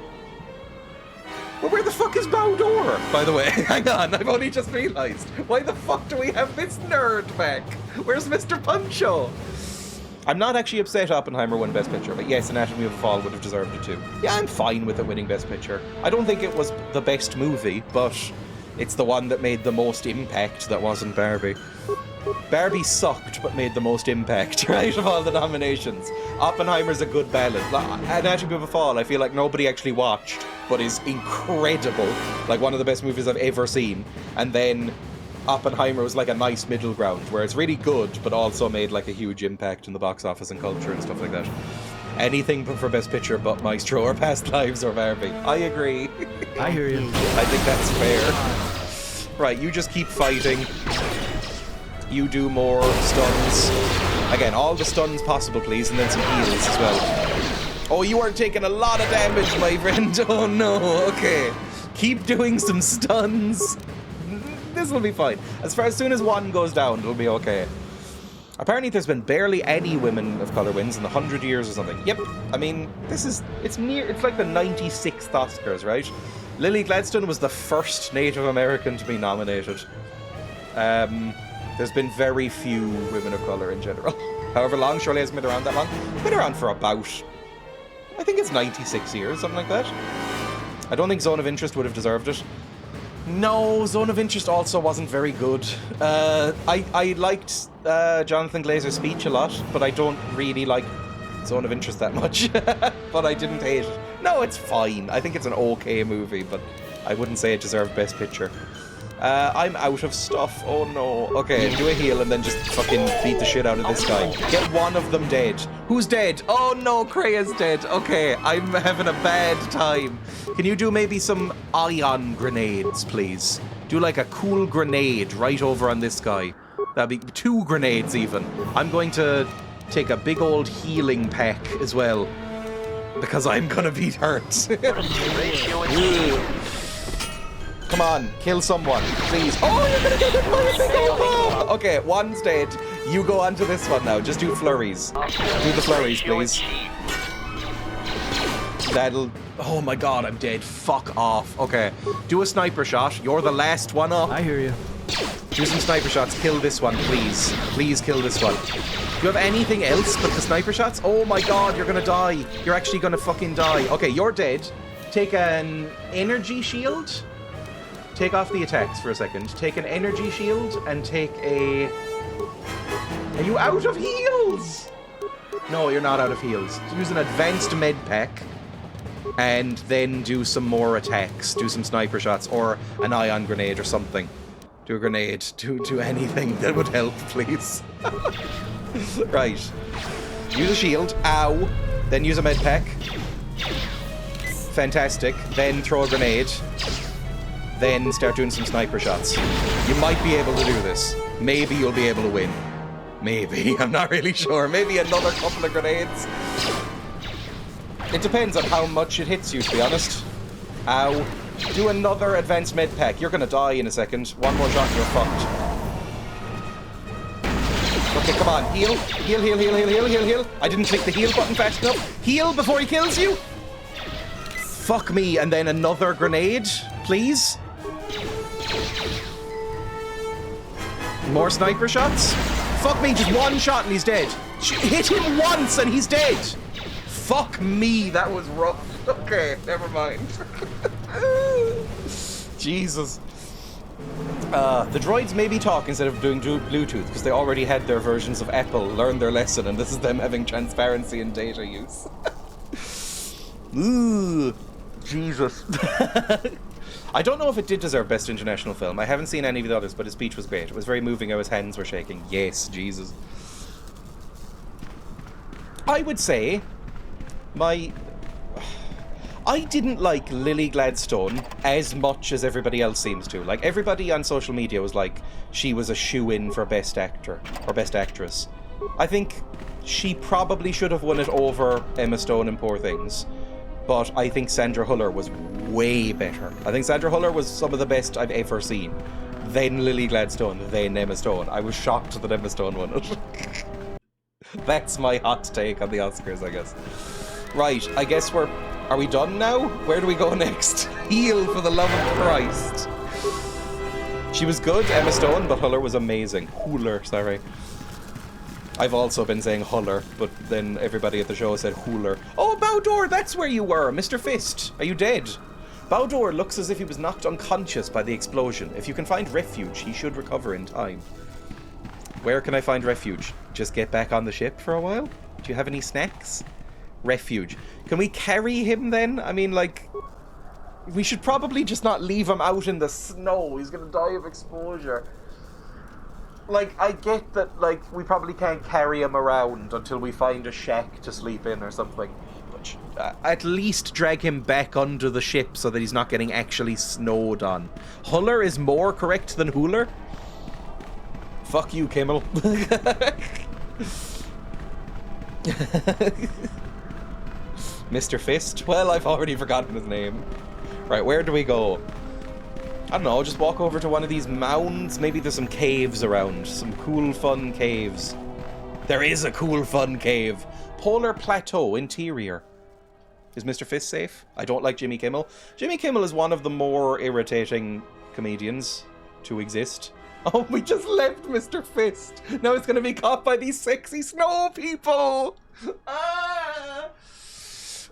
Well, where the fuck is Bowdor, by the way? Hang on, I've only just realised. Why the fuck do we have this nerd back? Where's Mr. Puncho? I'm not actually upset Oppenheimer won Best Picture, but yes, Anatomy of a Fall would have deserved it too. Yeah, I'm fine with it winning Best Picture. I don't think it was the best movie, but it's the one that made the most impact that wasn't Barbie. Barbie sucked, but made the most impact, right, of all the nominations. Oppenheimer's a good ballad. Anatomy of a Fall, I feel like nobody actually watched, but is incredible. Like, one of the best movies I've ever seen. And then Oppenheimer was like a nice middle ground, where it's really good, but also made like a huge impact in the box office and culture and stuff like that. Anything for Best Picture but Maestro or Past Lives or Barbie. I agree. I hear you. I think that's fair. Right, you just keep fighting. You do more stuns. Again, all the stuns possible, please, and then some heals as well. Oh, you are taking a lot of damage, my friend. Oh no, okay. Keep doing some stuns. This will be fine. As soon as one goes down, it'll be okay. Apparently there's been barely any women of colour wins in 100 years or something. Yep. I mean, it's like the 96th Oscars, right? Lily Gladstone was the first Native American to be nominated. There's been very few women of colour in general. However long, surely hasn't been around that long. It's been around for about, I think it's 96 years, something like that. I don't think Zone of Interest would have deserved it. No, Zone of Interest also wasn't very good. I liked Jonathan Glazer's speech a lot, but I don't really like Zone of Interest that much. But I didn't hate it. No, it's fine. I think it's an okay movie, but I wouldn't say it deserved Best Picture. I'm out of stuff. Oh no. Okay, do a heal and then just fucking beat the shit out of this guy. Get one of them dead. Who's dead? Oh no, Krea's dead. Okay, I'm having a bad time. Can you do maybe some ion grenades, please? Do like a cool grenade right over on this guy. That'd be 2 grenades even. I'm going to take a big old healing pack as well, because I'm gonna be hurt. Come on, kill someone, please. Oh, you're gonna get hit by a big old bomb! Okay, one's dead. You go on to this one now. Just do flurries. Do the flurries, please. That'll... Oh my god, I'm dead. Fuck off. Okay, do a sniper shot. You're the last one up. I hear you. Do some sniper shots. Kill this one, please. Please kill this one. Do you have anything else but the sniper shots? Oh my god, you're gonna die. You're actually gonna fucking die. Okay, you're dead. Take an energy shield. Take off the attacks for a second. Take an energy shield and take a... Are you out of heals? No, you're not out of heals. Use an advanced med pack and then do some more attacks. Do some sniper shots or an ion grenade or something. Do a grenade. Do anything that would help, please. Right. Use a shield. Ow. Then use a med pack. Fantastic. Then throw a grenade. Then start doing some sniper shots. You might be able to do this. Maybe you'll be able to win. Maybe. I'm not really sure. Maybe another couple of grenades. It depends on how much it hits you, to be honest. Ow. Do another advanced med pack. You're gonna die in a second. One more shot and you're fucked. Okay, come on. Heal. Heal, heal, heal, heal, heal, heal, heal. I didn't click the heal button fast enough. Heal before he kills you. Fuck me. And then another grenade, please. More sniper shots? Fuck me, just one shot and he's dead. Hit him once and he's dead. Fuck me, that was rough. Okay, never mind. Jesus. The droids maybe talk instead of doing Bluetooth because they already had their versions of Apple learn their lesson, and this is them having transparency in data use. Ooh, Jesus. I don't know if it did deserve Best International Film. I haven't seen any of the others, but his speech was great. It was very moving how his hands were shaking. Yes, Jesus. I would say I didn't like Lily Gladstone as much as everybody else seems to. Like, everybody on social media was like, she was a shoo-in for Best Actor or Best Actress. I think she probably should have won it over Emma Stone in Poor Things. But I think Sandra Huller was way better. I think Sandra Huller was some of the best I've ever seen. Then Lily Gladstone, then Emma Stone. I was shocked that Emma Stone won it. That's my hot take on the Oscars, I guess. Right, I guess are we done now? Where do we go next? Heal, for the love of Christ. She was good, Emma Stone, but Huller was amazing. Huller, sorry. I've also been saying Huller, but then everybody at the show said Huller. Oh, Bowdor, that's where you were, Mr. Fist. Are you dead? Bowdor looks as if he was knocked unconscious by the explosion. If you can find refuge, he should recover in time. Where can I find refuge? Just get back on the ship for a while? Do you have any snacks? Refuge. Can we carry him then? I mean, like, we should probably just not leave him out in the snow. He's gonna die of exposure. like, I get that, like, we probably can't carry him around until we find a shack to sleep in or something. But at least drag him back under the ship so that he's not getting actually snowed on. Huller is more correct than Hooler? Fuck you, Kimmel. Mr. Fist? Well, I've already forgotten his name. Right, where do we go? I don't know, just walk over to one of these mounds. Maybe there's some caves around. Some cool, fun caves. There is a cool, fun cave. Polar Plateau, interior. Is Mr. Fist safe? I don't like Jimmy Kimmel. Jimmy Kimmel is one of the more irritating comedians to exist. Oh, we just left Mr. Fist. Now it's going to be caught by these sexy snow people. Ah!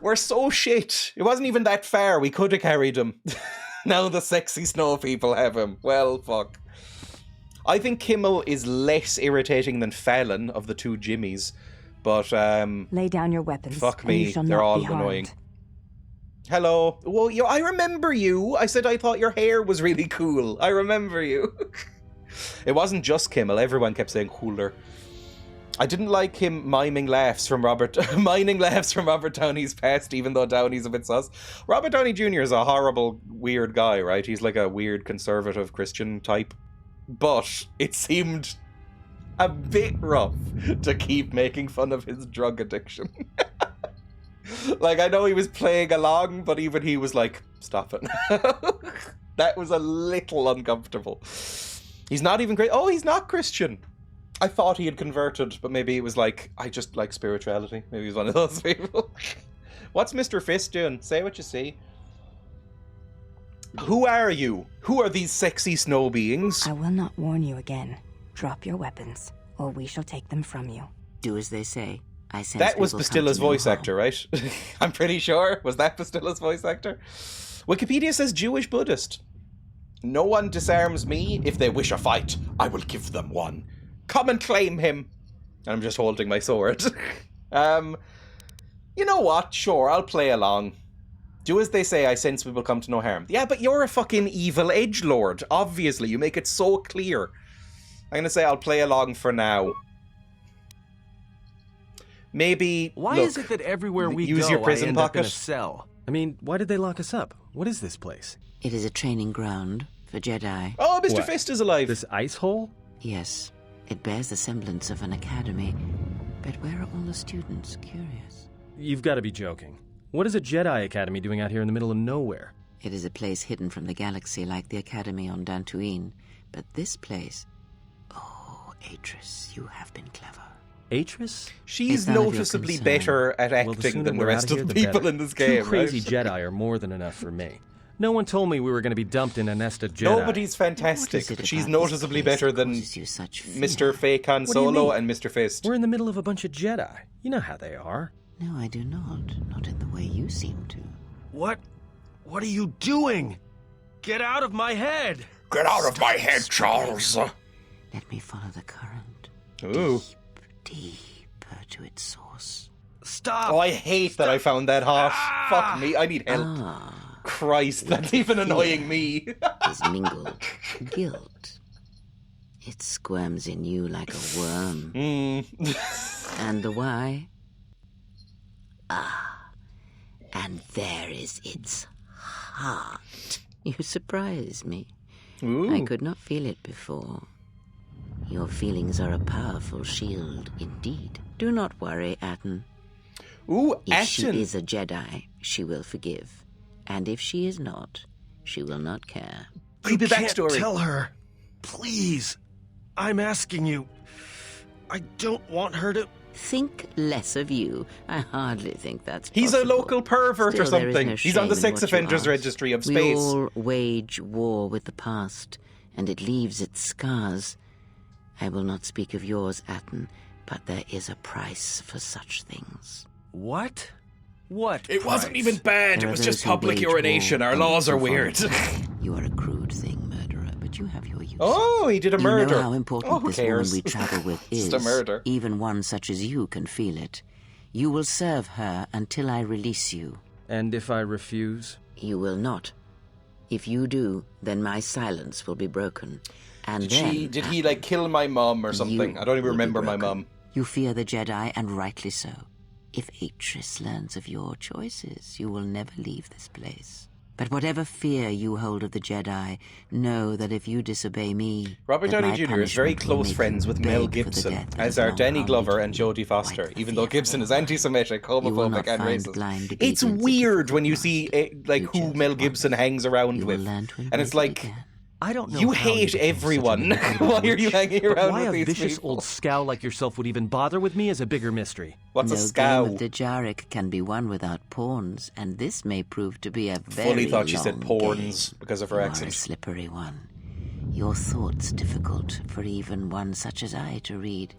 We're so shit. It wasn't even that far. We could have carried him. Now the sexy snow people have him. Well, fuck. I think Kimmel is less irritating than Fallon of the two Jimmies. But, lay down your weapons. Fuck me. They're all annoying. Hello. Well, I remember you. I said I thought your hair was really cool. I remember you. It wasn't just Kimmel. Everyone kept saying cooler. I didn't like him miming laughs from Robert Downey's past, even though Downey's a bit sus. Robert Downey Jr. is a horrible, weird guy, right? He's like a weird conservative Christian type. But it seemed a bit rough to keep making fun of his drug addiction. Like, I know he was playing along, but even he was like, stop it. That was a little uncomfortable. He's not even great. Oh, he's not Christian. I thought he had converted, but maybe it was like, I just like spirituality. Maybe he's one of those people. What's Mr. Fist doing? Say what you see. Who are you? Who are these sexy snow beings? I will not warn you again. Drop your weapons, or we shall take them from you. Do as they say. I sense that was Bastilla's voice actor, right? I'm pretty sure. Was that Bastilla's voice actor? Wikipedia says Jewish Buddhist. No one disarms me. If they wish a fight, I will give them one. Come and claim him. I'm just holding my sword. You know what? Sure, I'll play along. Do as they say, I sense we will come to no harm. Yeah, but you're a fucking evil edgelord. Obviously, you make it so clear. I'm gonna say I'll play along for now. Maybe, Why look, is it that everywhere we use go, your prison I end up in pocket? a cell? I mean, why did they lock us up? What is this place? It is a training ground for Jedi. Oh, Mr. What? Fist is alive. This ice hole? Yes, it bears the semblance of an academy. But where are all the students? Curious. You've got to be joking. What is a Jedi Academy doing out here in the middle of nowhere? It is a place hidden from the galaxy like the academy on Dantooine. But this place... Oh, Atris, you have been clever. Atris? She's It's none of your noticeably concern. better at Well, acting sooner than the we're rest out of here, the the people better. in this game, Two crazy right? Jedi are more than enough for me. No one told me we were going to be dumped in a nest of Jedi. Nobody's What fantastic, is it but she's about this noticeably place better that than causes you such fear? Mr. Fake Han What do you Solo mean? and Mr. Fist. We're in the middle of a bunch of Jedi. You know how they are. No, I do not. Not in the way you seem to. What? What are you doing? Get out of my head! Get out of my head, Charles! Let me follow the current. Ooh. Deeper to its source. Stop! Oh, I hate that I found that hot. Fuck me, I need help. Ah, Christ, that's even annoying me. is mingled. Guilt. It squirms in you like a worm. And the why? Ah, and there is its heart. You surprise me. Ooh. I could not feel it before. Your feelings are a powerful shield, indeed. Do not worry, Atten. Ooh, If she Atten. is a Jedi, she will forgive. And if she is not, she will not care. Creepy You can't backstory. tell her. Please. I'm asking you. I don't want her to... Think less of you. I hardly think that's He's a possible. local pervert or Still, there is something. no He's on the shame in sex what you offenders ask. registry of We space. all wage war with the past, and it leaves its scars. I will not speak of yours, Atten, but there is a price for such things. What? What? It wasn't even bad, There it are was those just who public wage urination. war Our and laws are also weird. follow. You are a crude thing, murderer, but you have your use. Oh, he did a You murder. know how important Oh, who this cares? woman we travel with is. Just a murder. Even one such as you can feel it. You will serve her until I release you. And if I refuse? You will not. If you do, then my silence will be broken. And did he like kill my mum or something? I don't even remember my mum. You fear the Jedi, and rightly so. If Atris learns of your choices, you will never leave this place. But whatever fear you hold of the Jedi, know that if you disobey me... Robert Downey Jr. is very close friends with Mel Gibson, as are Danny Glover and Jodie Foster, even though Gibson is anti-Semitic, homophobic, and racist. It's weird when you see who Mel Gibson hangs around with, and it's like... I don't know. You hate everyone. Why are you hanging around with these people? Why a vicious old scow like yourself would even bother with me is a bigger mystery. What's a scow? No game of Dejaric can be won without pawns, and this may prove to be a very Fully thought she said long porns game. because of her accent. A slippery one. Your thoughts difficult for even one such as I to read.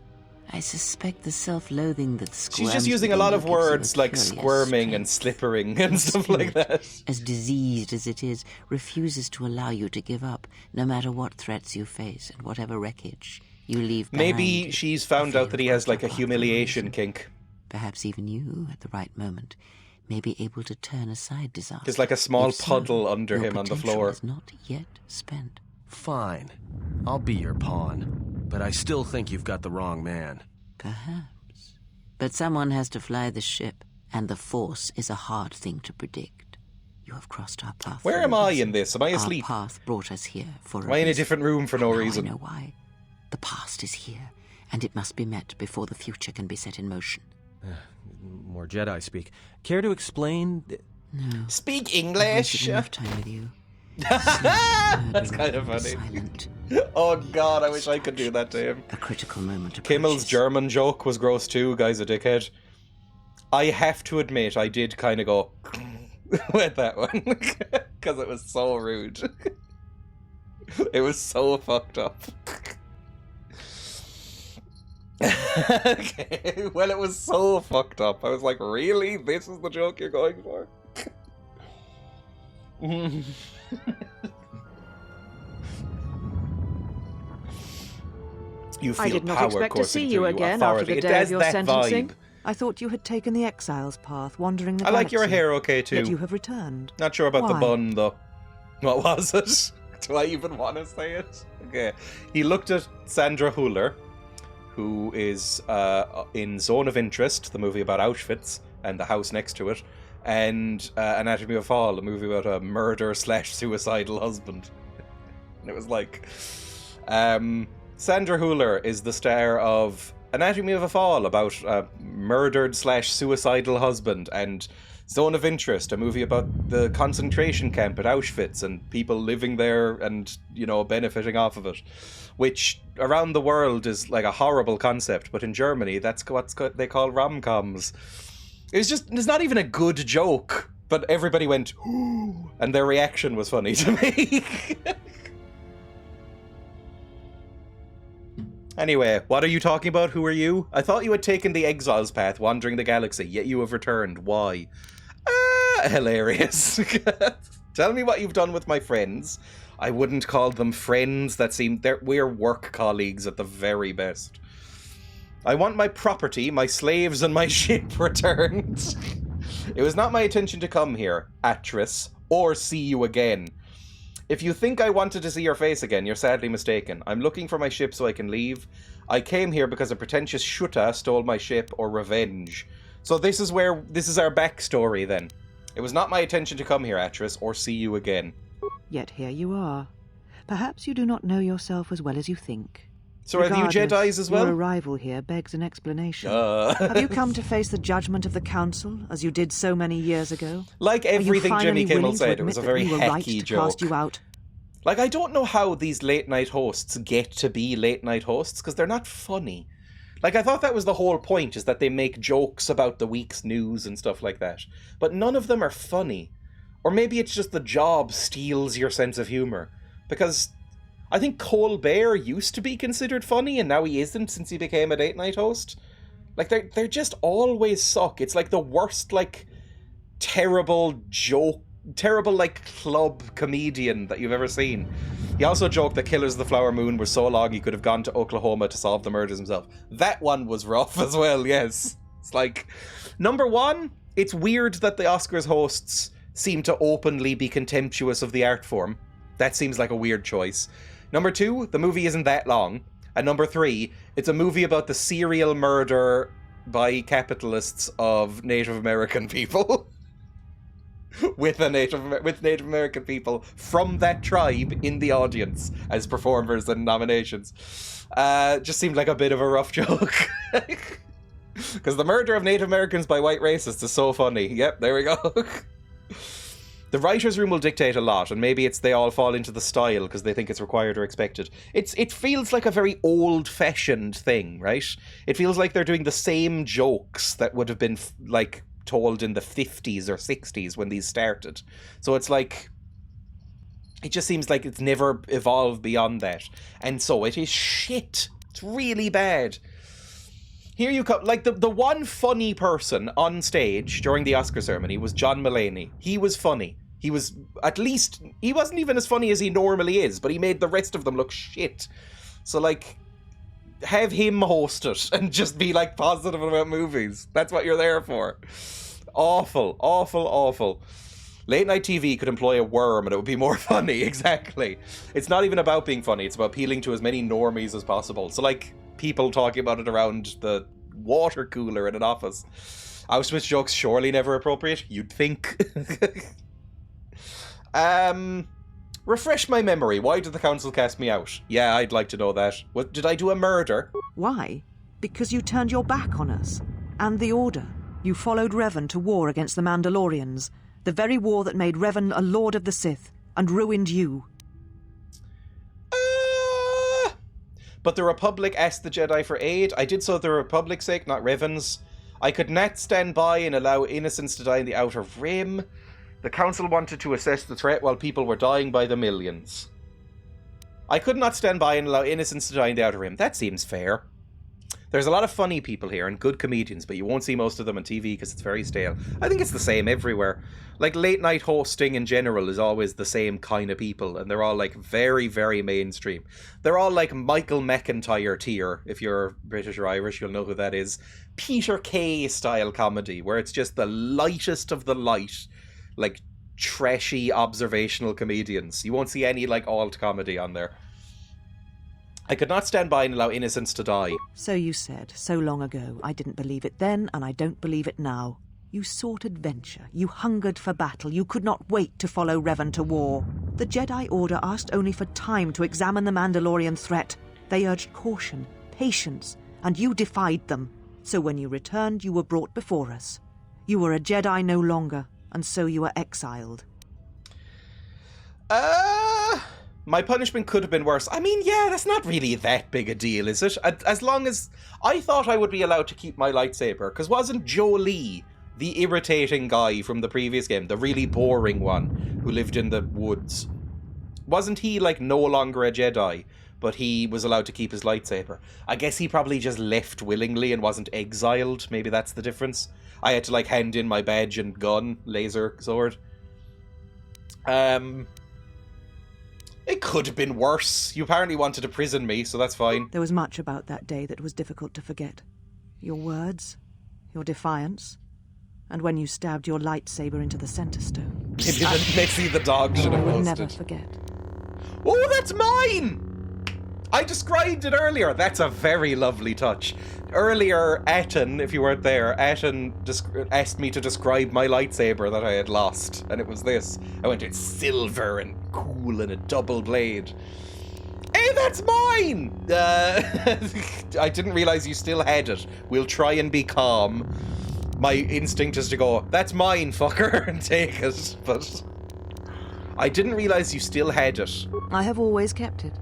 I suspect the self-loathing that squirms... She's just using a lot of words like squirming and slippering and stuff like that. As diseased as it is, refuses to allow you to give up, no matter what threats you face and whatever wreckage you leave behind. Maybe she's found out that he has like a humiliation kink. Perhaps even you, at the right moment, may be able to turn aside disaster. There's like a small puddle under him on the floor. Is not yet spent. Fine. I'll be your pawn. But I still think you've got the wrong man. Perhaps. But someone has to fly the ship, and the Force is a hard thing to predict. You have crossed our path. Where am I in this? Am I asleep? Our path brought us here for a reason. Am I in a different room for no reason? I know why. The past is here, and it must be met before the future can be set in motion. More Jedi speak. Care to explain? No. Speak English. Enough time with you. That's kind of funny. Silent. Oh God, I wish I could do that to him. A critical moment. Kimmel's German joke was gross too. Guy's a dickhead. I have to admit, I did kind of go with that one because it was so rude. It was so fucked up. Okay, well, it was so fucked up. I was like, really? This is the joke you're going for? You feel I did not power expect to see you again after the day of your sentencing. I thought you had taken the exile's path, wandering the galaxy. I like your hair okay too. Yet you have returned. Not sure about Why? the bun though. What was it? Do I even want to say it? Okay. He looked at Sandra Hüller, who is in Zone of Interest, the movie about Auschwitz and the house next to it, and Anatomy of a Fall, a movie about a murder/suicidal husband. And it was like... Sandra Hüller is the star of Anatomy of a Fall, about a murdered/suicidal husband, and Zone of Interest, a movie about the concentration camp at Auschwitz and people living there and, benefiting off of it, which around the world is like a horrible concept, but in Germany, that's what they call rom-coms. It's not even a good joke, but everybody went, ooh, and their reaction was funny to me. Anyway, what are you talking about? Who are you? I thought you had taken the exile's path, wandering the galaxy, yet you have returned. Why? Hilarious. Tell me what you've done with my friends. I wouldn't call them friends. We're work colleagues at the very best. I want my property, my slaves, and my ship returned. It was not my intention to come here, Atris, or see you again. If you think I wanted to see your face again, you're sadly mistaken. I'm looking for my ship so I can leave. I came here because a pretentious Shutta stole my ship, or revenge. So this is our backstory then. It was not my intention to come here, Atris, or see you again. Yet here you are. Perhaps you do not know yourself as well as you think. So are you Jedis as well? Your arrival here begs an explanation. Have you come to face the judgment of the Council, as you did so many years ago? Like everything Jimmy Kimmel said, it was a very hacky joke. Cast you out? Like, I don't know how these late-night hosts get to be late-night hosts, because they're not funny. Like, I thought that was the whole point, is that they make jokes about the week's news and stuff like that. But none of them are funny. Or maybe it's just the job steals your sense of humour. Because I think Colbert used to be considered funny, and now he isn't since he became a late-night host. Like, they're just always suck. It's like the worst, like, terrible, like, club comedian that you've ever seen. He also joked that Killers of the Flower Moon were so long he could have gone to Oklahoma to solve the murders himself. That one was rough as well, yes. It's like, number one, it's weird that the Oscars hosts seem to openly be contemptuous of the art form. That seems like a weird choice. Number 2, the movie isn't that long. And number 3, it's a movie about the serial murder by capitalists of Native American people. with Native American people from that tribe in the audience as performers and nominations. Just seemed like a bit of a rough joke. Because the murder of Native Americans by white racists is so funny. Yep, there we go. The writer's room will dictate a lot, and maybe they all fall into the style because they think it's required or expected. It feels like a very old-fashioned thing, right? It feels like they're doing the same jokes that would have been, like, told in the 50s or 60s when these started. So it's like... It just seems like it's never evolved beyond that. And so it is shit. It's really bad. Here you come. Like, the one funny person on stage during the Oscar ceremony was John Mulaney. He was funny. He was, at least, he wasn't even as funny as he normally is, but he made the rest of them look shit. So, like, have him host it and just be, like, positive about movies. That's what you're there for. Awful, awful, awful. Late night TV could employ a worm and it would be more funny, exactly. It's not even about being funny, it's about appealing to as many normies as possible. So, like, people talking about it around the water cooler in an office. Auschwitz jokes surely never appropriate, you'd think. Refresh my memory. Why did the council cast me out? Yeah, I'd like to know that. Did I do a murder? Why? Because you turned your back on us. And the Order. You followed Revan to war against the Mandalorians. The very war that made Revan a Lord of the Sith and ruined you. But the Republic asked the Jedi for aid. I did so for the Republic's sake, not Revan's. I could not stand by and allow innocents to die in the Outer Rim. The Council wanted to assess the threat while people were dying by the millions. I could not stand by and allow innocents to die in the Outer Rim. That seems fair. There's a lot of funny people here and good comedians, but you won't see most of them on TV because it's very stale. I think it's the same everywhere. Like, late night hosting in general is always the same kind of people, and they're all, like, very, very mainstream. They're all, like, Michael McIntyre tier. If you're British or Irish, you'll know who that is. Peter Kay style comedy, where it's just the lightest of the light, like, trashy observational comedians. You won't see any, like, alt comedy on there. I could not stand by and allow innocents to die. So you said, so long ago. I didn't believe it then, and I don't believe it now. You sought adventure. You hungered for battle. You could not wait to follow Revan to war. The Jedi Order asked only for time to examine the Mandalorian threat. They urged caution, patience, and you defied them. So when you returned, you were brought before us. You were a Jedi no longer, and so you were exiled. My punishment could have been worse. I mean, yeah, that's not really that big a deal, is it? As long as... I thought I would be allowed to keep my lightsaber, because wasn't Joe Lee the irritating guy from the previous game, the really boring one, who lived in the woods? Wasn't he, like, no longer a Jedi, but he was allowed to keep his lightsaber? I guess he probably just left willingly and wasn't exiled. Maybe that's the difference. I had to, like, hand in my badge and gun, laser sword. It could have been worse. You apparently wanted to prison me, so that's fine. There was much about that day that was difficult to forget. Your words, your defiance, and when you stabbed your lightsaber into the center stone. Maybe Missy the dog should have posted. I will never forget. Oh, that's mine! I described it earlier. That's a very lovely touch. Earlier, Atten, if you weren't there, Atten asked me to describe my lightsaber that I had lost, and it was this. I went, it's silver and cool and a double blade. Hey, that's mine! I didn't realize you still had it. We'll try and be calm. My instinct is to go, that's mine, fucker, and take it, but I didn't realize you still had it. I have always kept it.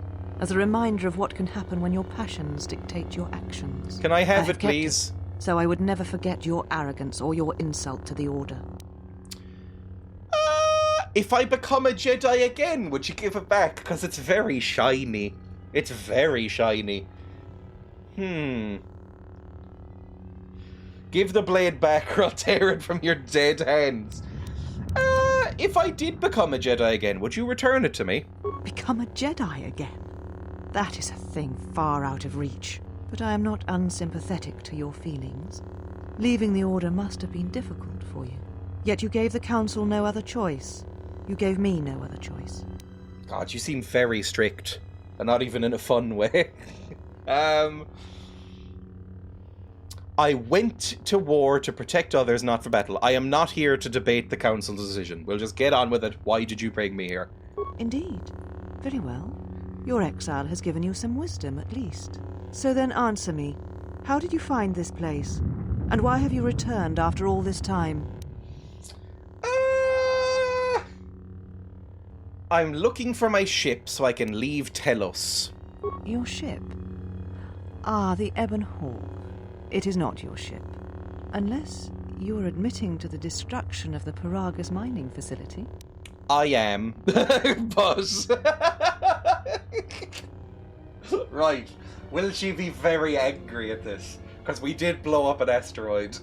As a reminder of what can happen when your passions dictate your actions. Can I have it, please? So I would never forget your arrogance or your insult to the Order. If I become a Jedi again, would you give it back? Because it's very shiny. It's very shiny. Give the blade back or I'll tear it from your dead hands. If I did become a Jedi again, would you return it to me? Become a Jedi again? That is a thing far out of reach. But I am not unsympathetic to your feelings. Leaving the Order must have been difficult for you. Yet you gave the Council no other choice. You gave me no other choice. God, you seem very strict. and not even in a fun way. I went to war to protect others, not for battle. I am not here to debate the council's decision. We'll just get on with it. Why did you bring me here? Indeed. Very well. Your exile has given you some wisdom, at least. So then answer me. How did you find this place? And why have you returned after all this time? I'm looking for my ship so I can leave Telos. Your ship? Ah, the Ebon Hawk. It is not your ship. Unless you're admitting to the destruction of the Paragus mining facility. I am. But... Right. Will she be very angry at this? Because we did blow up an asteroid.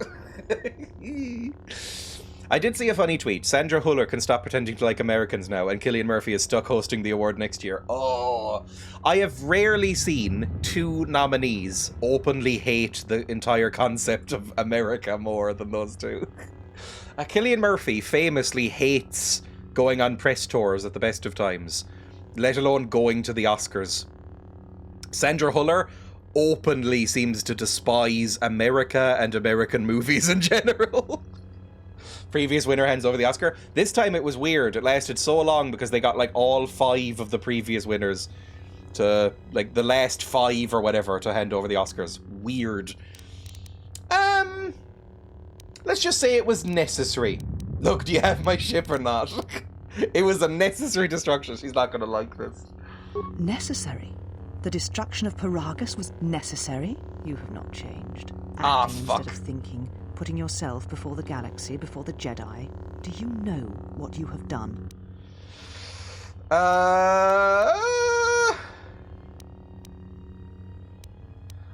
I did see a funny tweet. Sandra Huller can stop pretending to like Americans now, and Cillian Murphy is stuck hosting the award next year. Oh, I have rarely seen two nominees openly hate the entire concept of America more than those two. Cillian Murphy famously hates going on press tours at the best of times, let alone going to the Oscars. Sandra Huller openly seems to despise America and American movies in general. Previous winner hands over the Oscar. This time it was weird. It lasted so long because they got like all 5 of the previous winners to, like, the last 5 or whatever to hand over the Oscars. Weird. Let's just say it was necessary. Look, do you have my ship or not? It was a necessary destruction. She's not gonna like this. Necessary? The destruction of Paragus was necessary? You have not changed. Fuck. Instead of thinking, putting yourself before the galaxy, before the Jedi, do you know what you have done?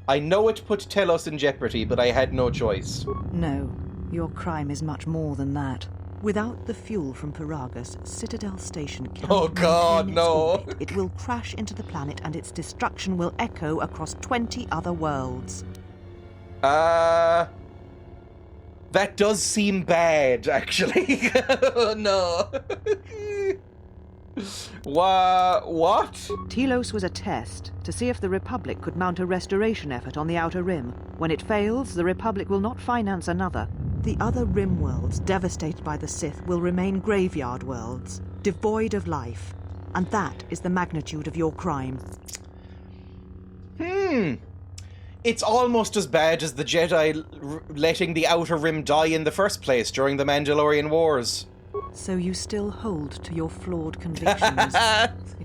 I know it put Telos in jeopardy, but I had no choice. No, your crime is much more than that. Without the fuel from Paragus, Citadel Station cannot maintain its orbit. It will crash into the planet and its destruction will echo across 20 other worlds. That does seem bad, actually. No. What? Telos was a test to see if the Republic could mount a restoration effort on the Outer Rim. When it fails, the Republic will not finance another. The other Rim worlds, devastated by the Sith, will remain graveyard worlds, devoid of life. And that is the magnitude of your crime. It's almost as bad as the Jedi letting the Outer Rim die in the first place during the Mandalorian Wars. So you still hold to your flawed convictions.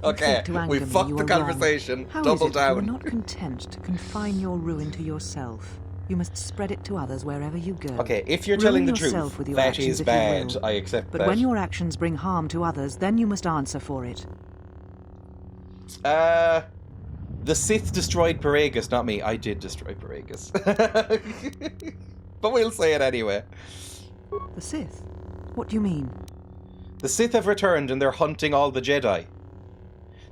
Okay, we fucked the conversation. Double down. You are not content to confine your ruin to yourself. You must spread it to others wherever you go. Okay, if you're telling the truth, that is bad. I accept that. But when your actions bring harm to others, then you must answer for it. The Sith destroyed Paragus, not me. I did destroy Paragus. But we'll say it anyway. The Sith? What do you mean? The Sith have returned and they're hunting all the Jedi.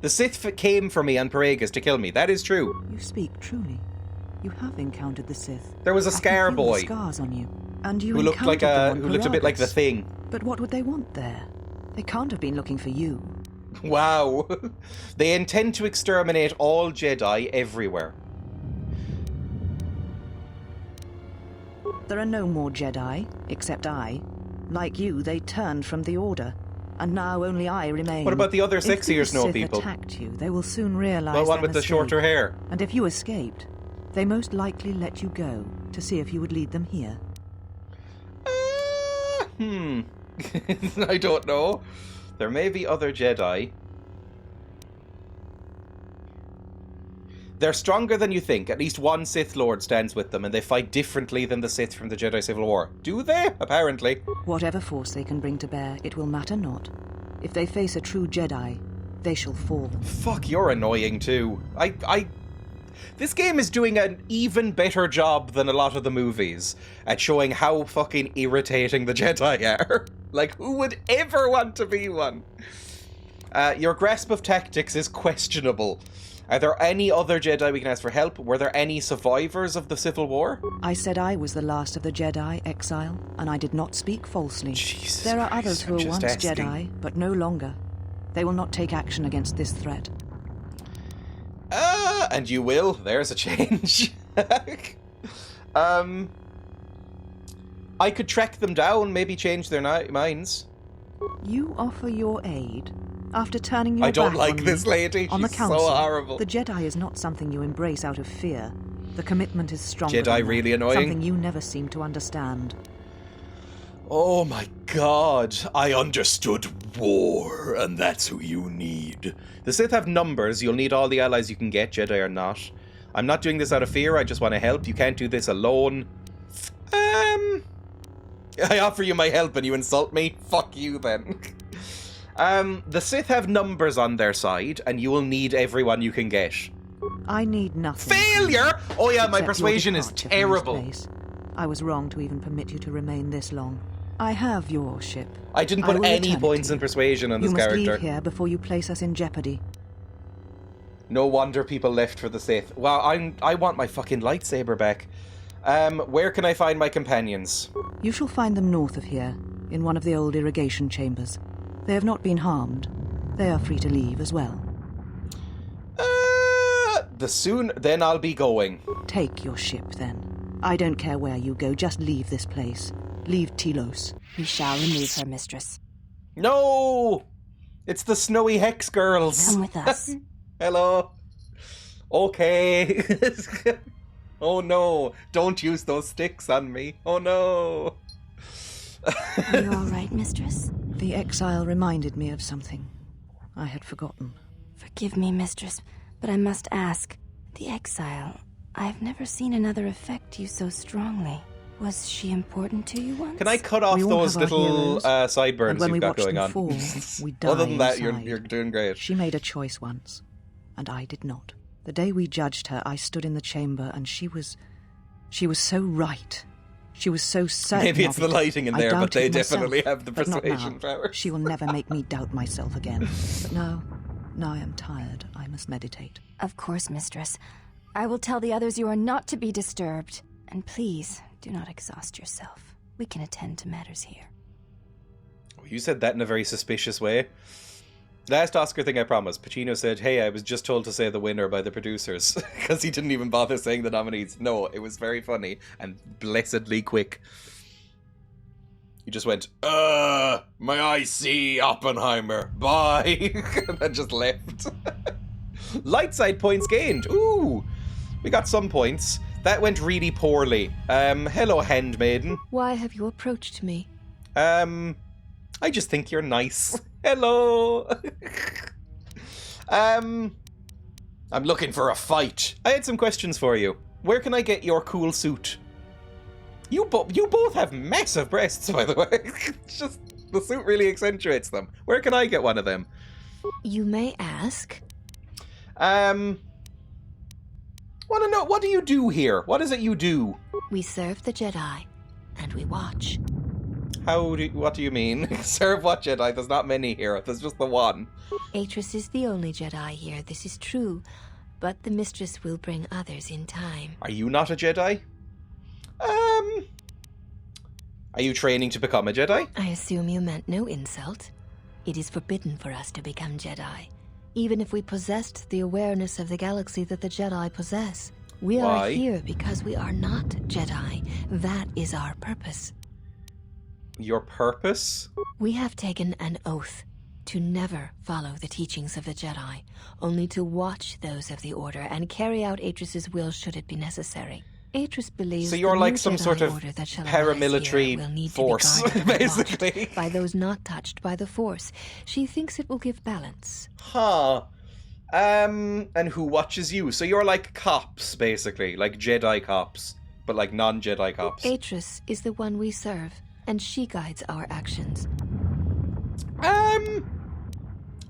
The Sith came for me on Paragus to kill me. That is true. You speak truly. You have encountered the Sith. There was a Scar boy. The scars on you. And you who looked like a bit like the Thing. But what would they want there? They can't have been looking for you. Wow. They intend to exterminate all Jedi everywhere. There are no more Jedi, except I. Like you, they turned from the Order. And now only I remain. What about the other sexier snow people? If the Sith attacked you, they will soon realize the one with the shorter hair. And if you escaped, they most likely let you go to see if you would lead them here. I don't know. There may be other Jedi. They're stronger than you think. At least one Sith Lord stands with them, and they fight differently than the Sith from the Jedi Civil War. Do they? Apparently. Whatever force they can bring to bear, it will matter not. If they face a true Jedi, they shall fall. Fuck, you're annoying too. This game is doing an even better job than a lot of the movies at showing how fucking irritating the Jedi are. Like, who would ever want to be one? Your grasp of tactics is questionable. Are there any other Jedi we can ask for help? Were there any survivors of the Civil War? I said I was the last of the Jedi, Exile, and I did not speak falsely. Jesus there are Christ, others who were once Jedi, but no longer. They will not take action against this threat. And you will. There's a change. I could track them down, maybe change their minds. You offer your aid after turning your I don't back like on this me, lady. on the She's council. so horrible. The Jedi is not something you embrace out of fear. The commitment is stronger. Jedi than really that, annoying. Something you never seem to understand. Oh my god, I understood war, and that's who you need. The Sith have numbers. You'll need all the allies you can get, Jedi or not. I'm not doing this out of fear. I just want to help. You can't do this alone. I offer you my help and you insult me? Fuck you then. The Sith have numbers on their side, and you will need everyone you can get. I need nothing. Failure? Oh yeah, my except your persuasion is departure from this terrible. place. I was wrong to even permit you to remain this long. I have your ship. I didn't will put any return it points to in you. persuasion on this You must character. leave here before you place us in jeopardy. No wonder people left for the Sith. Wow, I want my fucking lightsaber back. Where can I find my companions? You shall find them north of here, in one of the old irrigation chambers. They have not been harmed. They are free to leave as well. Then I'll be going. Take your ship, then. I don't care where you go, just leave this place. Leave Telos. We shall remove her, mistress. No! It's the snowy hex girls. Come with us. Hello. Okay. Oh no, don't use those sticks on me. Oh no. Are you all right, mistress? The exile reminded me of something I had forgotten. Forgive me, mistress, but I must ask. The exile, I've never seen another affect you so strongly. Was she important to you once? Can I cut off We all those have our little heroes, sideburns and when you've we got watch going them on? fall, we die Other than that, inside. you're doing great. She made a choice once, and I did not. The day we judged her, I stood in the chamber, and she was so right. She was so certain. Maybe it's of the it. lighting in I there, but doubted they myself, definitely have the but not persuasion now. power. She will never make me doubt myself again. But now I am tired. I must meditate. Of course, mistress. I will tell the others you are not to be disturbed. And please, do not exhaust yourself. We can attend to matters here. You said that in a very suspicious way. Last Oscar thing I promised. Pacino said, hey, I was just told to say the winner by the producers. Because he didn't even bother saying the nominees. No, it was very funny and blessedly quick. He just went, may I see Oppenheimer? Bye. And then just left. Light side points gained. Ooh, we got some points. That went really poorly. Hello, handmaiden. Why have you approached me? I just think you're nice. Hello. I'm looking for a fight. I had some questions for you. Where can I get your cool suit? You both have massive breasts, by the way. It's just the suit really accentuates them. Where can I get one of them? You may ask. Want to know, what do you do here? What is it you do? We serve the Jedi, and we watch. What do you mean? Serve what Jedi? There's not many here. There's just the one. Atris is the only Jedi here, this is true. But the mistress will bring others in time. Are you not a Jedi? Are you training to become a Jedi? I assume you meant no insult. It is forbidden for us to become Jedi, even if we possessed the awareness of the galaxy that the Jedi possess. We are here because we are not Jedi. That is our purpose. Your purpose? We have taken an oath to never follow the teachings of the Jedi, only to watch those of the Order and carry out Atris's will should it be necessary. Atris believes so you're the like new some Jedi sort of order that shall paramilitary will need force, to be guarded and basically. watched by those not touched by the Force. She thinks it will give balance. Huh. And who watches you? So you're like cops, basically. Like Jedi cops, but like non-Jedi cops. Atris is the one we serve, and she guides our actions.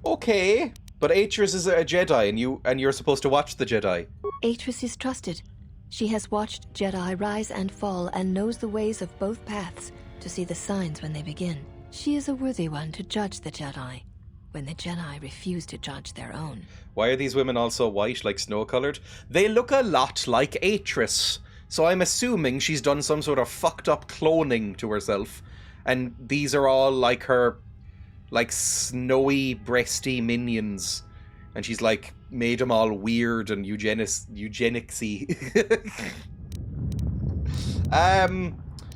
Okay. But Atris is a Jedi, and you're supposed to watch the Jedi. Atris is trusted. She has watched Jedi rise and fall and knows the ways of both paths to see the signs when they begin. She is a worthy one to judge the Jedi, when the Jedi refuse to judge their own. Why are these women all so white, like snow-coloured? They look a lot like Atris, so I'm assuming she's done some sort of fucked up cloning to herself, and these are all like her, like snowy, breasty minions And she's like made them all weird and eugenicsy.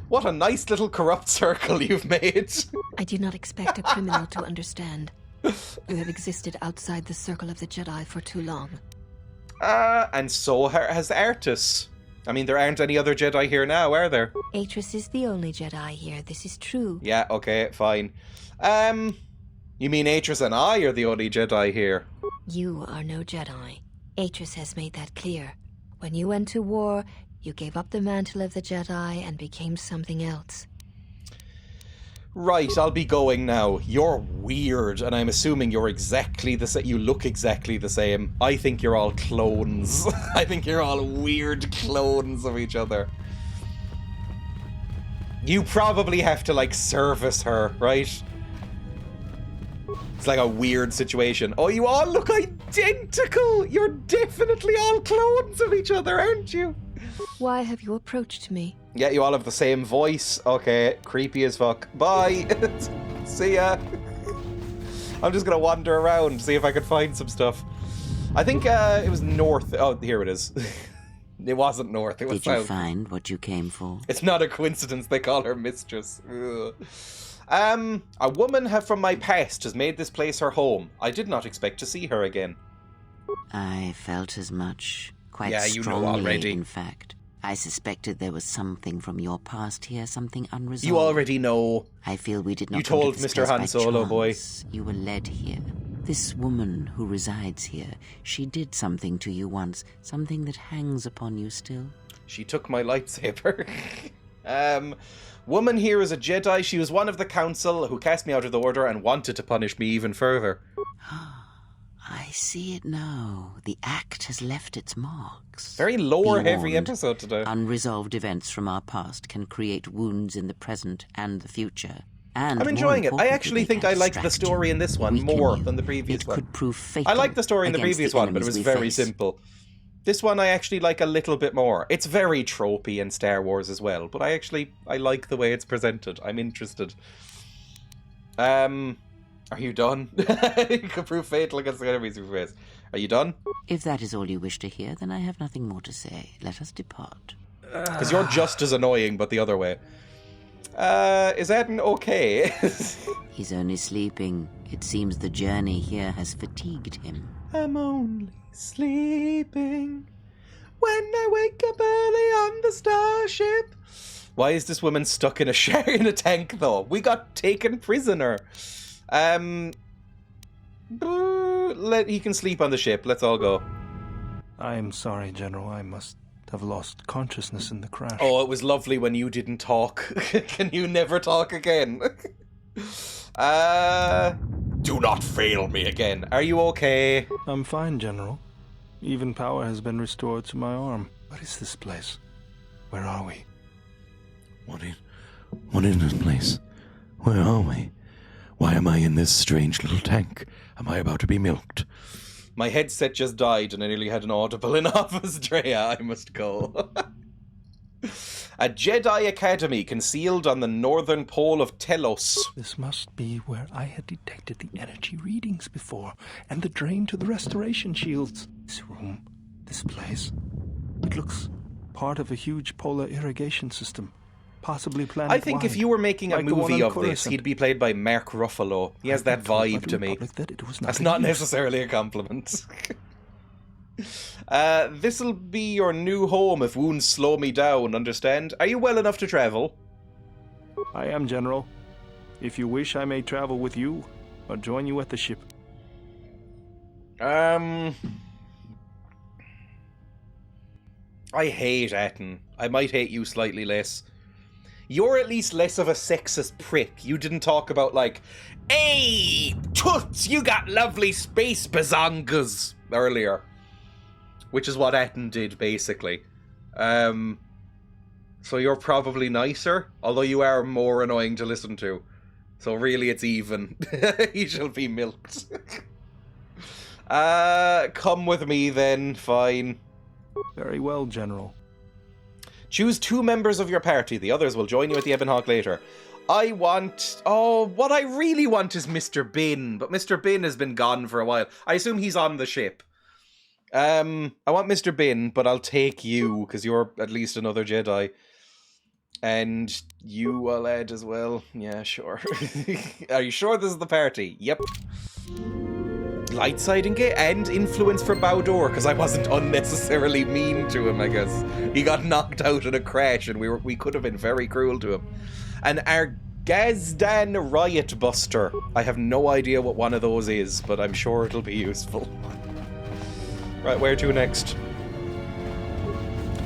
What a nice little corrupt circle you've made. I do not expect a criminal to understand. You have existed outside the circle of the Jedi for too long. And so has Artus. I mean, there aren't any other Jedi here now, are there? Atris is the only Jedi here. This is true. Yeah, okay, fine. You mean Atris and I are the only Jedi here? You are no Jedi. Atris has made that clear. When you went to war, you gave up the mantle of the Jedi and became something else. Right, I'll be going now. You're weird, and I'm assuming you're exactly the same. You look exactly the same. I think you're all clones. I think you're all weird clones of each other. You probably have to, like, service her, right? It's like a weird situation. Oh, you all look identical! You're definitely all clones of each other, aren't you? Why have you approached me? Yeah, you all have the same voice. Okay, creepy as fuck. Bye! See ya! I'm just gonna wander around, see if I can find some stuff. I think it was north. Oh, here it is. It wasn't north, it was south. Did you find what you came for? It's not a coincidence they call her mistress. Ugh. A woman from my past has made this place her home. I did not expect to see her again. I felt as much. Quite yeah, you strongly, know already. In fact. I suspected there was something from your past here, something unresolved. You already know. I feel we did not. You told Mr. Han Solo, boy. You were led here. This woman who resides here, she did something to you once, something that hangs upon you still. She took my lightsaber. Woman here is a Jedi. She was one of the council who cast me out of the order and wanted to punish me even further. I see it now. The act has left its marks. Very lore-heavy episode today. Unresolved events from our past can create wounds in the present and the future. And I'm enjoying it. I actually think I liked the story in this one more than the previous one. It could prove fatal. I liked the story in the previous one, but it was very simple. This one I actually like a little bit more. It's very tropey in Star Wars as well, but I like the way it's presented. I'm interested. Are you done? You could prove fatal against the enemies we face. Are you done? If that is all you wish to hear, then I have nothing more to say. Let us depart. Because you're just as annoying, but the other way. Is Eden okay? He's only sleeping. It seems the journey here has fatigued him. I'm only sleeping when I wake up early on the starship. Why is this woman stuck in a tank, though? We got taken prisoner. He can sleep on the ship. Let's all go. I'm sorry, General. I must have lost consciousness in the crash. Oh, it was lovely when you didn't talk. Can you never talk again? Do not fail me again. Are you okay? I'm fine, General. Even power has been restored to my arm. What is this place? Where are we? What is this place? Where are we? Why am I in this strange little tank? Am I about to be milked? My headset just died and I nearly had an audible in office. Dreya, I must go. A Jedi Academy concealed on the northern pole of Telos. This must be where I had detected the energy readings before, and the drain to the restoration shields. This room, this place, it looks part of a huge polar irrigation system, possibly planet-wide. I think if you were making a movie of this, he'd be played by Mark Ruffalo. He has that vibe to me. That's not necessarily a compliment. This'll be your new home if wounds slow me down, understand? Are you well enough to travel? I am, General. If you wish, I may travel with you, or join you at the ship. I hate Atten. I might hate you slightly less. You're at least less of a sexist prick. You didn't talk about, like, hey, toots, you got lovely space bazongas earlier. Which is what Atten did, basically. So you're probably nicer, although you are more annoying to listen to. So really it's even. You shall be milked. Come with me then, fine. Very well, General. Choose 2 members of your party. The others will join you at the Ebon Hawk later. I want... Oh, what I really want is Mr. Bin, but Mr. Bin has been gone for a while. I assume he's on the ship. I want Mr. Bin, but I'll take you, because you're at least another Jedi. And you will add as well. Yeah, sure. Are you sure this is the party? Yep. Light side and influence for Bowdor, because I wasn't unnecessarily mean to him, I guess. He got knocked out in a crash, and we could have been very cruel to him. And our Gazdan Riot Buster. I have no idea what one of those is, but I'm sure it'll be useful. Right, where to next?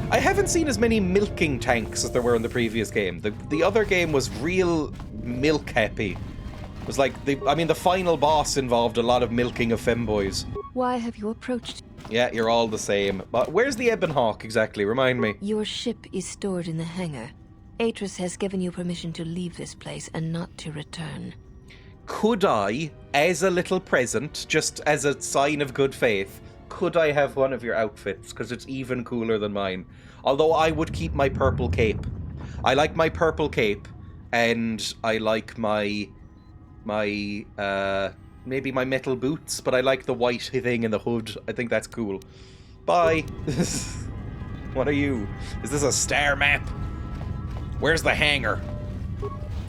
I haven't seen as many milking tanks as there were in the previous game. The other game was real milk happy. It was like, the final boss involved a lot of milking of femboys. Why have you approached? Yeah, you're all the same. But where's the Ebon Hawk exactly? Remind me. Your ship is stored in the hangar. Atris has given you permission to leave this place and not to return. Could I, as a little present, just as a sign of good faith, could I have one of your outfits? Because it's even cooler than mine. Although I would keep my purple cape. I like my purple cape, and I like my maybe my metal boots, but I like the white thing in the hood. I think that's cool. Bye. What are you? Is this a star map? Where's the hangar?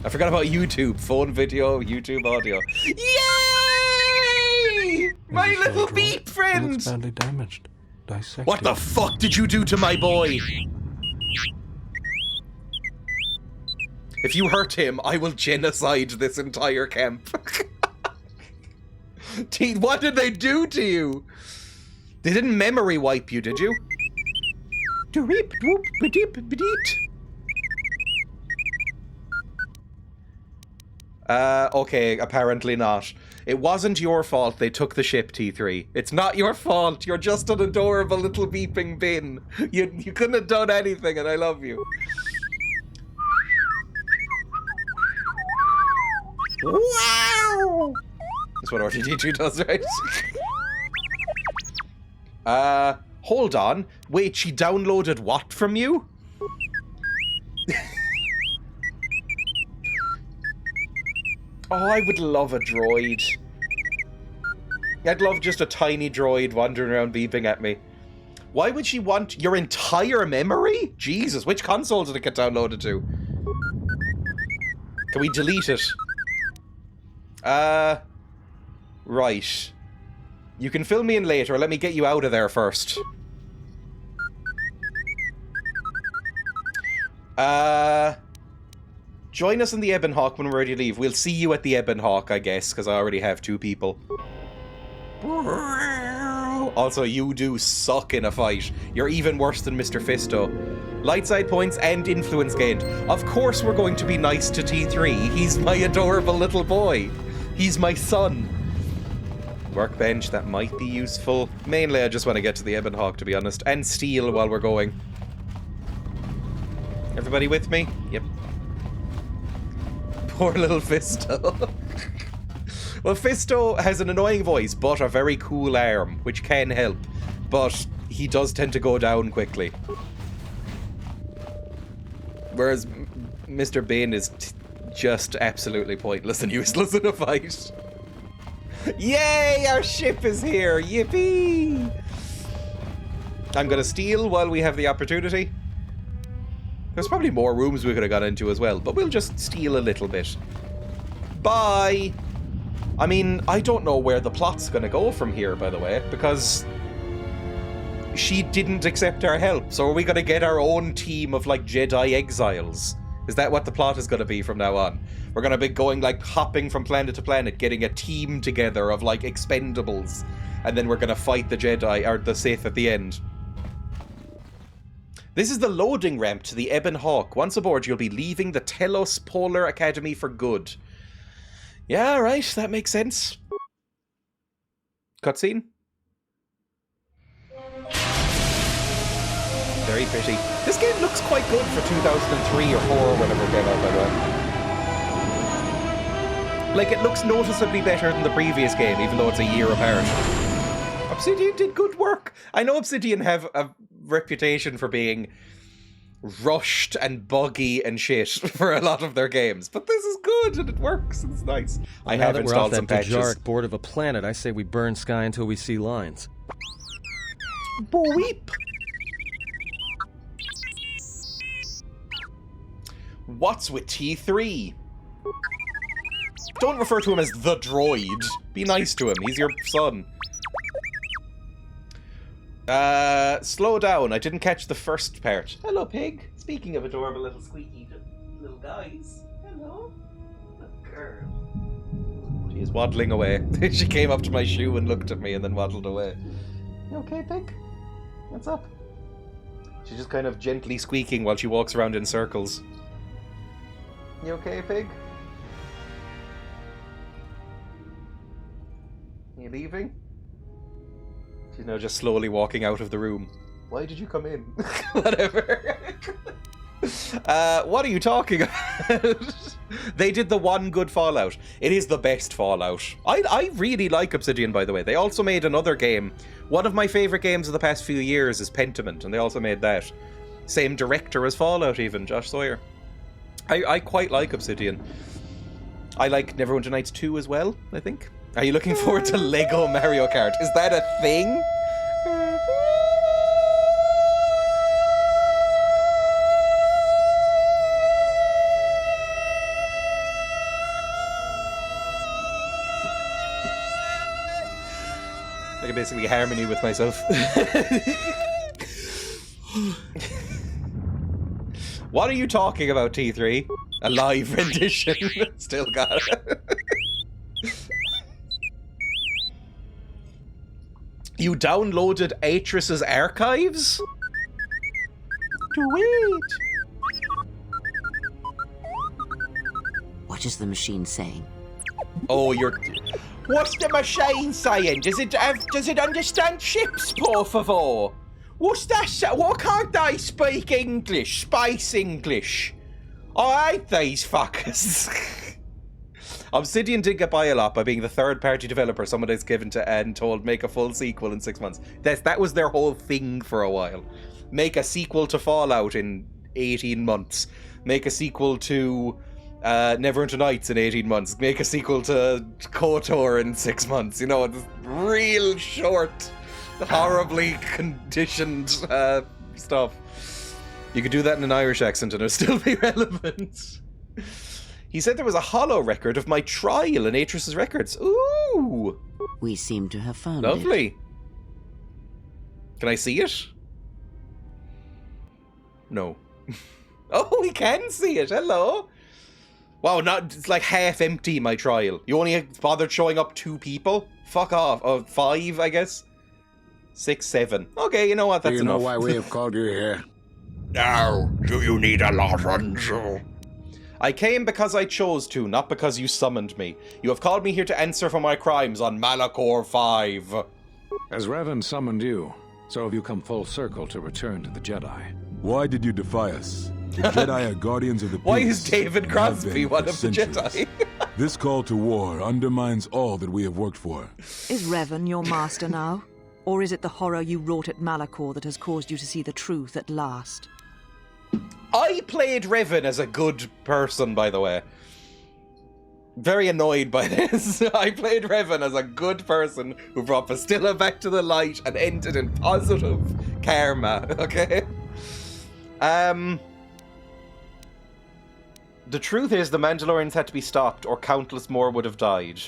I forgot about YouTube. Phone video, YouTube audio. Yay! My little beep friend! It's badly damaged. Dissected. What the fuck did you do to my boy? If you hurt him, I will genocide this entire camp. What did they do to you? They didn't memory wipe you, did you? Okay, apparently not. It wasn't your fault they took the ship, T3. It's not your fault. You're just an adorable little beeping bin. You couldn't have done anything, and I love you. Wow! That's what RTD2 does, right? Hold on. Wait, she downloaded what from you? Oh, I would love a droid. I'd love just a tiny droid wandering around beeping at me. Why would she want your entire memory? Jesus, which console did it get downloaded to? Can we delete it? Right. You can fill me in later. Let me get you out of there first. Join us in the Ebon Hawk when we're ready to leave. We'll see you at the Ebon Hawk, I guess, because I already have 2 people. Also, you do suck in a fight. You're even worse than Mr. Fisto. Light side points and influence gained. Of course we're going to be nice to T3. He's my adorable little boy. He's my son. Workbench, that might be useful. Mainly, I just want to get to the Ebon Hawk, to be honest. And steal while we're going. Everybody with me? Yep. Poor little Fisto. Well, Fisto has an annoying voice, but a very cool arm, which can help. But he does tend to go down quickly. Whereas Mr. Bane is just absolutely pointless and useless in a fight. Yay! Our ship is here! Yippee! I'm gonna steal while we have the opportunity. There's probably more rooms we could have got into as well, but we'll just steal a little bit. Bye! I mean, I don't know where the plot's gonna go from here, by the way, because she didn't accept our help, so are we gonna get our own team of, like, Jedi exiles? Is that what the plot is gonna be from now on? We're gonna be going, like, hopping from planet to planet, getting a team together of, like, expendables, and then we're gonna fight the Jedi, or the Sith at the end. This is the loading ramp to the Ebon Hawk. Once aboard, you'll be leaving the Telos Polar Academy for good. Yeah, right, that makes sense. Cutscene? Very pretty. This game looks quite good for 2003 or 4 or whenever it came out, by the way. Like, it looks noticeably better than the previous game, even though it's a year apart. Obsidian did good work. I know Obsidian have a reputation for being rushed and buggy and shit for a lot of their games. But this is good and it works and it's nice. I have installed some patches. Now that we're off that board of a planet, I say we burn sky until we see lines. Boop. What's with T3? Don't refer to him as the droid. Be nice to him. He's your son. Slow down. I didn't catch the first part. Hello, pig. Speaking of adorable little squeaky little guys. Hello. Good girl. She is waddling away. She came up to my shoe and looked at me and then waddled away. You okay, pig? What's up? She's just kind of gently squeaking while she walks around in circles. You okay, pig? You leaving? She's now just slowly walking out of the room. Why did you come in? Whatever. What are you talking about? They did the one good Fallout. It is the best Fallout. I really like Obsidian, by the way. They also made another game. One of my favourite games of the past few years is Pentiment, and they also made that. Same director as Fallout even, Josh Sawyer. I quite like Obsidian. I like Neverwinter Nights 2 as well, I think. Are you looking forward to Lego Mario Kart? Is that a thing? I can basically harmony with myself. What are you talking about, T3? A live rendition. Still got it. You downloaded Atris's archives? Sweet. What is the machine saying? Oh, you're... What's the machine saying? Does it understand ships, por favor? What's that? Why can't they speak English? Space English. I hate these fuckers. Obsidian did get by a lot by being the third-party developer someone is given to and told make a full sequel in 6 months. That was their whole thing for a while. Make a sequel to Fallout in 18 months. Make a sequel to Neverwinter Nights in 18 months. Make a sequel to KotOR in 6 months. You know, it's real short, horribly conditioned stuff. You could do that in an Irish accent and it would still be relevant. He said there was a hollow record of my trial in Atris's records. Ooh! We seem to have found it. Lovely. Can I see it? No. Oh, we can see it. Hello. Wow, it's like half empty, my trial. You only bothered showing up 2 people? Fuck off. Oh, 5, I guess? 6, 7. Okay, you know what? That's enough. Do you know why we have called you here? Now, do you need a lozenge? I came because I chose to, not because you summoned me. You have called me here to answer for my crimes on Malachor 5. As Revan summoned you, so have you come full circle to return to the Jedi. Why did you defy us? The Jedi are guardians of the peace. Why is David Crosby one of the Jedi? This call to war undermines all that we have worked for. Is Revan your master now? Or is it the horror you wrought at Malachor that has caused you to see the truth at last? I played Revan as a good person, by the way. Very annoyed by this. I played Revan as a good person who brought Pastilla back to the light and ended in positive karma, okay? The truth is the Mandalorians had to be stopped or countless more would have died.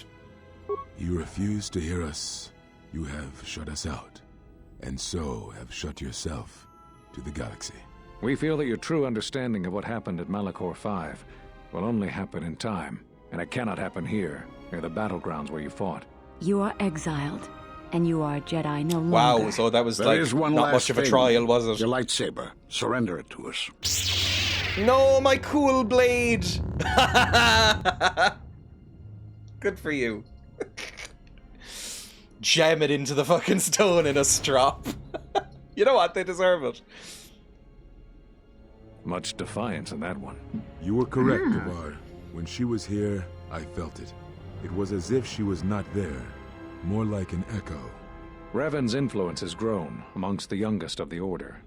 You refuse to hear us. You have shut us out. And so have shut yourself to the galaxy. We feel that your true understanding of what happened at Malachor 5 will only happen in time, and it cannot happen here, near the battlegrounds where you fought. You are exiled, and you are a Jedi no longer. Wow, so that was not much of a trial, was it? Your lightsaber. Surrender it to us. No, my cool blade! Good for you. Jam it into the fucking stone in a strop. You know what? They deserve it. Much defiance in that one. You were correct, Devar. When she was here, I felt it. It was as if she was not there. More like an echo. Revan's influence has grown amongst the youngest of the Order.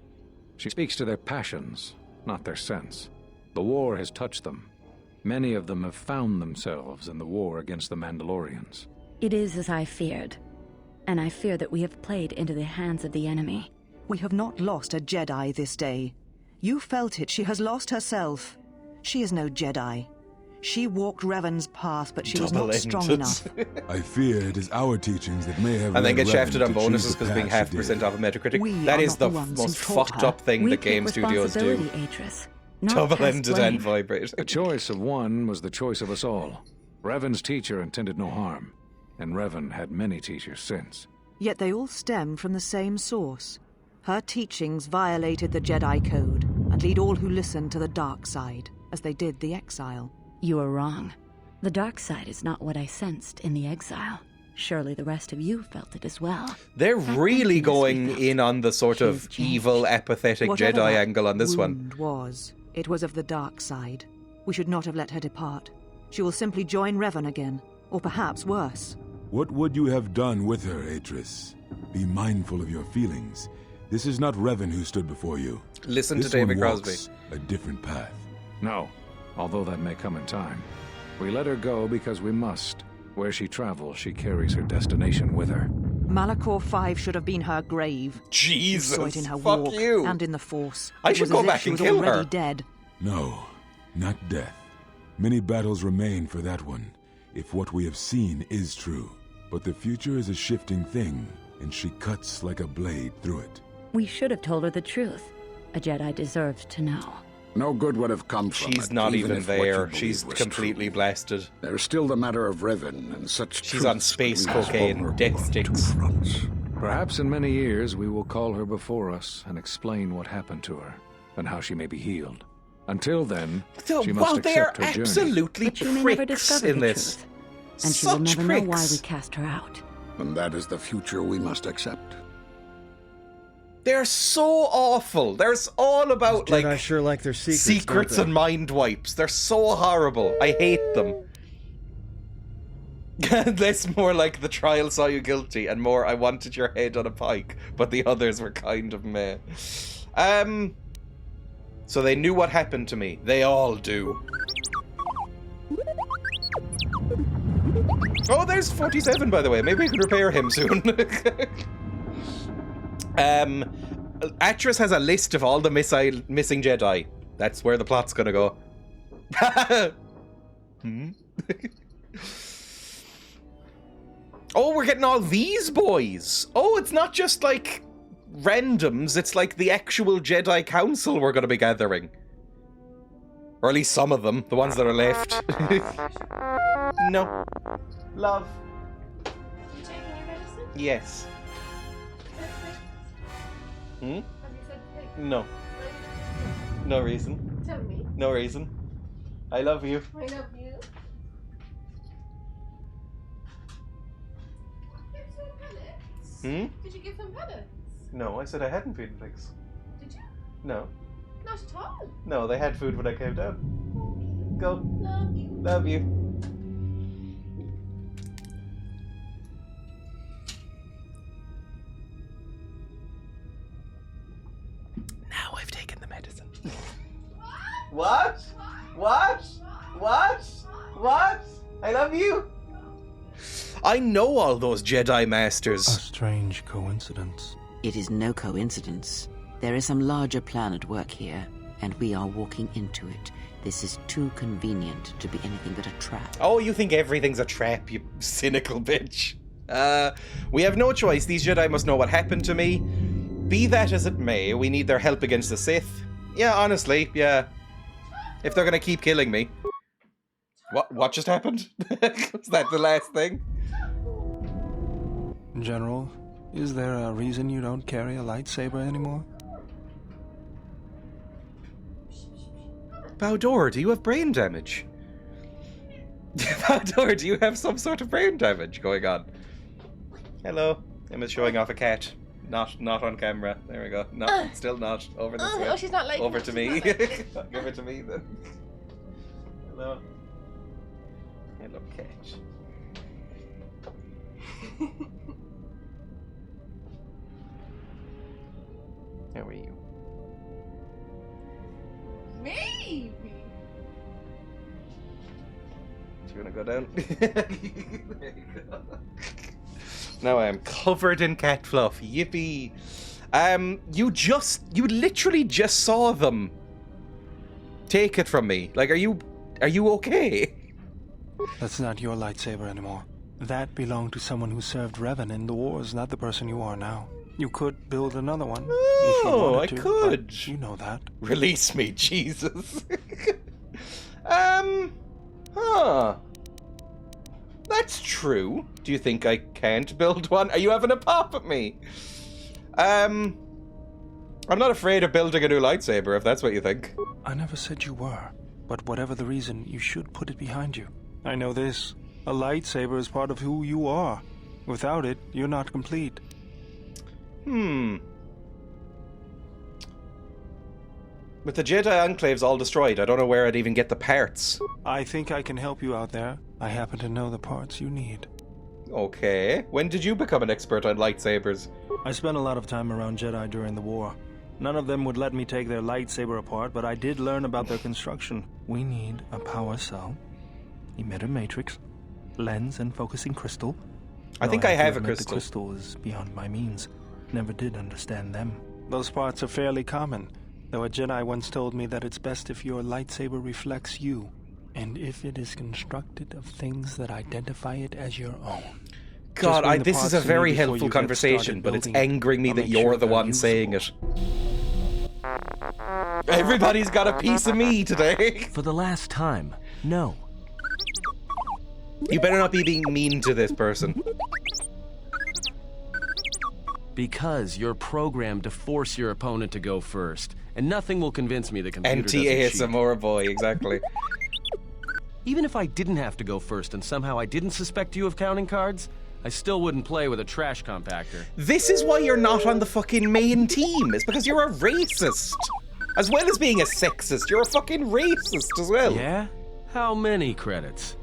She speaks to their passions, not their sense. The war has touched them. Many of them have found themselves in the war against the Mandalorians. It is as I feared, and I fear that we have played into the hands of the enemy. We have not lost a Jedi this day. You felt it. She has lost herself. She is no Jedi. She walked Revan's path, but she was not strong enough. I fear it is our teachings that may have. And then get Revan shafted on to bonuses choose the because being path she 0.5% did. off of Metacritic. We That are is not the the ones most who taught fucked her. up thing We that take game studios do. responsibility, Atris, not Double-ended cast and blame. vibrating. The choice of one was the choice of us all. Revan's teacher intended no harm, and Revan had many teachers since. Yet they all stem from the same source. Her teachings violated the Jedi Code and lead all who listen to the dark side, as they did the Exile. You are wrong. The dark side is not what I sensed in the exile. Surely the rest of you felt it as well. They're That really emptiness going we felt. in on the sort of She's changed. evil, apathetic Whatever Jedi that angle on this one. wound was, it was of the dark side. We should not have let her depart. She will simply join Revan again, or perhaps worse. What would you have done with her, Atris? Be mindful of your feelings. This is not Revan who stood before you. Listen to This David one Crosby. walks a different path. No, although that may come in time. We let her go because we must. Where she travels, she carries her destination with her. Malachor 5 should have been her grave. Jesus, You saw it in her fuck walk you. and in the Force. I It should was go as if back she and was kill already her. dead. No, not death. Many battles remain for that one, if what we have seen is true. But the future is a shifting thing, and she cuts like a blade through it. We should have told her the truth. A Jedi deserves to know. No good would have come from it. She's not even if what you there. believed She's was completely true. blasted. There's still the matter of Revan and such. She's on truths space could leave us cocaine, vulnerable death on two sticks. fronts. Perhaps in many years we will call her before us and explain what happened to her and how she may be healed. Until then, she must Well, they're accept her journey. absolutely But she may never pricks discover in the this. truth. And she will Such never know why pricks. we cast her out. And that is the future we must accept. They're so awful. They're all about Jedi like sure like their secrets. secrets don't and mind wipes. They're so horrible. I hate them. Less more like the trial saw you guilty, and more I wanted your head on a pike, but the others were kind of meh. So they knew what happened to me. They all do. Oh, there's 47, by the way. Maybe we can repair him soon. Atris has a list of all the missing Jedi. That's where the plot's gonna go. Oh, we're getting all these boys. Oh, it's not just like randoms. It's like the actual Jedi Council we're gonna be gathering. Or at least some of them, the ones that are left. No. Love. You taking your medicine? Yes. Hmm? No. No reason. Tell me. No reason. I love you. I love you. Give some pellets. Hmm? Did you give them pellets? No, I said I hadn't feeding pigs. Did you? No. Not at all. No, they had food when I came down. Go. Love you. Love you. Now I've taken the medicine. What? What? What? What? I love you. I know all those Jedi A Masters. strange coincidence. It is no coincidence. There is some larger plan at work here, and we are walking into it. This is too convenient to be anything but a trap. Oh, you think everything's a trap, you cynical bitch. We have no choice. These Jedi must know what happened to me. Be that as it may, we need their help against the Sith. Yeah, honestly, yeah. If they're gonna keep killing me. What just happened? Was that the last thing? General, is there a reason you don't carry a lightsaber anymore? Bao-Dor, do you have brain damage? Bao-Dor, do you have some sort of brain damage going on? Hello. Emma's showing off a cat. Not on camera. There we go. No, still not. Over this way. Oh, she's not like Over me. to She's me. not like me. Give it to me then. Hello. Hello, cat. How are you? baby. Do you want to go down? There you go. Now I am covered in cat fluff. Yippee. You literally just saw them take it from me. Like, are you okay? That's not your lightsaber anymore. That belonged to someone who served Revan in the wars, not the person you are now. You could build another one. Oh, I could. But you know that. Release me, Jesus. Huh. That's true. Do you think I can't build one? Are you having a pop at me? I'm not afraid of building a new lightsaber, if that's what you think. I never said you were. But whatever the reason, you should put it behind you. I know this. A lightsaber is part of who you are. Without it, you're not complete. With the Jedi Enclaves all destroyed, I don't know where I'd even get the parts. I think I can help you out there. I happen to know the parts you need. Okay. When did you become an expert on lightsabers? I spent a lot of time around Jedi during the war. None of them would let me take their lightsaber apart, but I did learn about their construction. We need a power cell, emitter matrix, lens and focusing crystal. I think I have a crystal. The crystal is beyond my means. Never did understand them. Those parts are fairly common, though a Jedi once told me that it's best if your lightsaber reflects you, and if it is constructed of things that identify it as your own. God, this is a very helpful conversation, but it's angering me that you're the one saying it. Everybody's got a piece of me today. For the last time, no. You better not be being mean to this person. Because you're programmed to force your opponent to go first, and nothing will convince me the computer doesn't cheat. Anti-ASMR boy, exactly. Even if I didn't have to go first and somehow I didn't suspect you of counting cards, I still wouldn't play with a trash compactor. This is why you're not on the fucking main team. It's because you're a racist. As well as being a sexist, you're a fucking racist as well. Yeah? How many credits?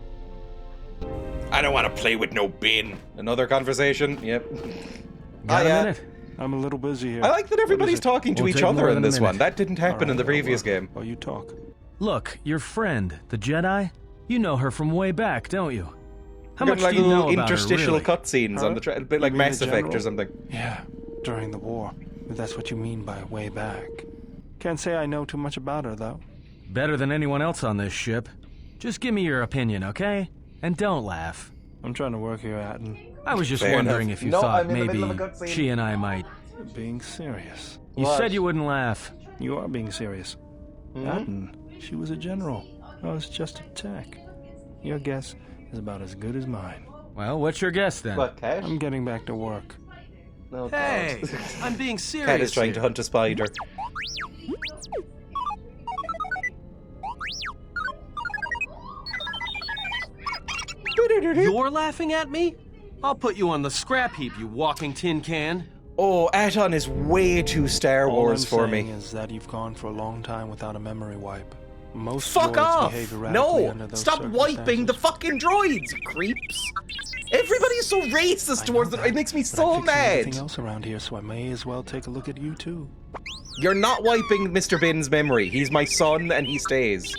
I don't want to play with no bin. Another conversation? Yep. Got a minute? I'm a little busy here. I like that everybody's talking to each other in this one. That didn't happen in the previous game. Oh, you talk. Look, your friend, the Jedi, you know her from way back, don't you? How You're much like do you know little about interstitial her, really? cutscenes on the a bit like Mass Effect or something. Yeah, during the war. If that's what you mean by way back. Can't say I know too much about her, though. Better than anyone else on this ship. Just give me your opinion, okay? And don't laugh. I'm trying to work here, Atten. I was just Fair wondering enough. if you No, thought I'm in the maybe middle of a cutscene. she and I might... You're being serious. You said you wouldn't laugh. You are being serious. Atten, she was a general. I was just a tech. Your guess is about as good as mine. Well, what's your guess then? What, Cat? I'm getting back to work. No, Hey, I'm being serious. Cat is trying to hunt a spider. You're laughing at me? I'll put you on the scrap heap, you walking tin can. Oh, Aton is way too Star Wars for me. All I'm saying is that you've gone for a long time without a memory wipe. Most Fuck droids off! behave erratically under No! those Stop wiping circumstances. the fucking droids, you creeps! Everybody's so racist towards them. It makes me But so I'm fixing mad. everything else around here, so I may as well take a look at you too. You're not wiping Mr. Bin's memory. He's my son and he stays.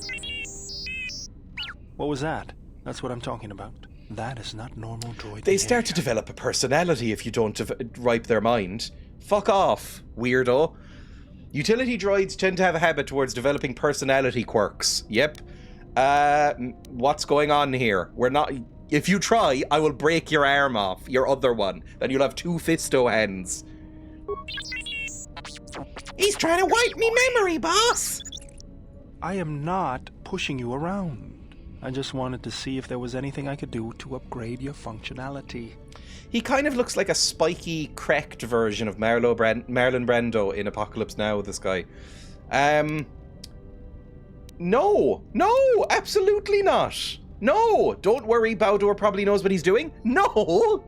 What was that? That's what I'm talking about. That is not normal droid They start to develop a personality if you don't wipe their mind. Fuck off, weirdo. Utility droids tend to have a habit towards developing personality quirks. Yep. What's going on here? We're not... If you try, I will break your arm off, your other one. Then you'll have 2 fisto hands. He's trying to wipe me memory, boss! I am not pushing you around. I just wanted to see if there was anything I could do to upgrade your functionality. He kind of looks like a spiky, cracked version of Marlon Brando in Apocalypse Now, this guy. No, absolutely not. No, don't worry, Baldur probably knows what he's doing. No.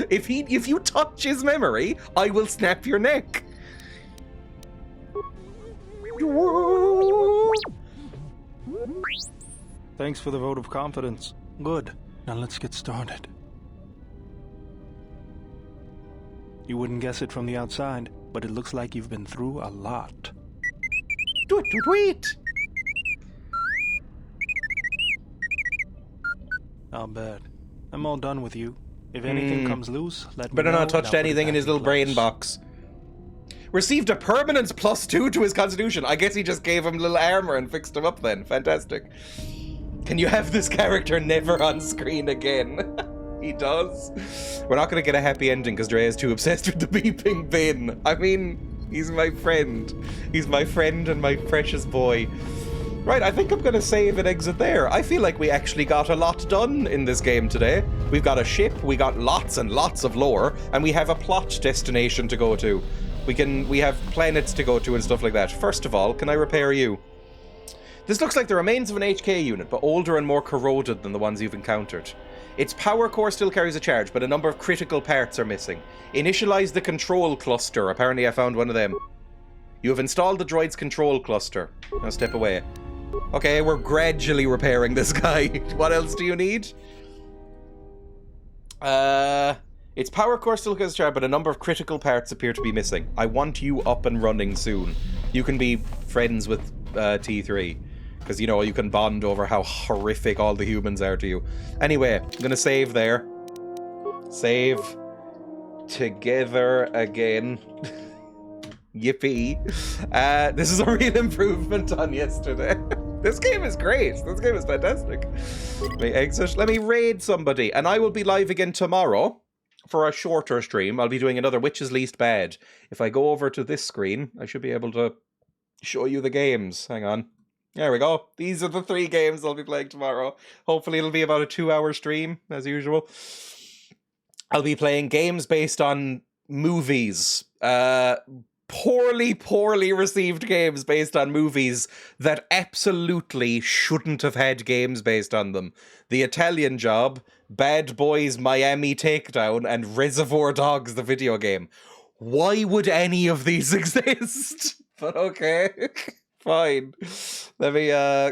If you touch his memory, I will snap your neck. Thanks for the vote of confidence. Good. Now let's get started. You wouldn't guess it from the outside, but it looks like you've been through a lot. Tweet. I'll bet. I'm all done with you. If anything comes loose, let me Better know. not touched anything in his little brain box. Received a permanence +2 to his constitution. I guess he just gave him little armor and fixed him up then. Fantastic. Can you have this character never on screen again? He does. We're not going to get a happy ending because Dreya is too obsessed with the beeping bin. I mean, he's my friend. He's my friend and my precious boy. Right, I think I'm going to save and exit there. I feel like we actually got a lot done in this game today. We've got a ship, we got lots and lots of lore, and we have a plot destination to go to. We have planets to go to and stuff like that. First of all, can I repair you? This looks like the remains of an HK unit, but older and more corroded than the ones you've encountered. Its power core still carries a charge, but a number of critical parts are missing. Initialize the control cluster. Apparently I found one of them. You have installed the droid's control cluster. Now step away. Okay, we're gradually repairing this guy. What else do you need? Its power core still carries a charge, but a number of critical parts appear to be missing. I want you up and running soon. You can be friends with T3. Because, you know, you can bond over how horrific all the humans are to you. Anyway, I'm going to save there. Save. Together again. Yippee. This is a real improvement on yesterday. This game is great. This game is fantastic. Let me exit. Let me raid somebody. And I will be live again tomorrow for a shorter stream. I'll be doing another Which is Least Bad. If I go over to this screen, I should be able to show you the games. Hang on. There we go. These are the 3 games I'll be playing tomorrow. Hopefully it'll be about a 2-hour stream, as usual. I'll be playing games based on movies. Poorly received games based on movies that absolutely shouldn't have had games based on them. The Italian Job, Bad Boys Miami Takedown, and Reservoir Dogs, the video game. Why would any of these exist? But okay. Fine. Let me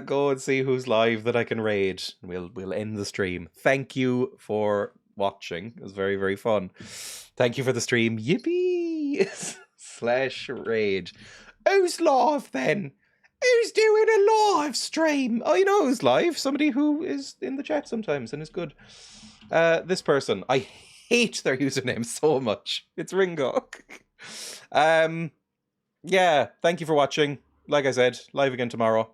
go and see who's live that I can raid. We'll end the stream. Thank you for watching. It was very, very fun. Thank you for the stream. Yippee! /raid. Who's live then? Who's doing a live stream? Oh, you know who's live? Somebody who is in the chat sometimes and is good. This person. I hate their username so much. It's Ringo. Yeah, thank you for watching. Like I said, live again tomorrow.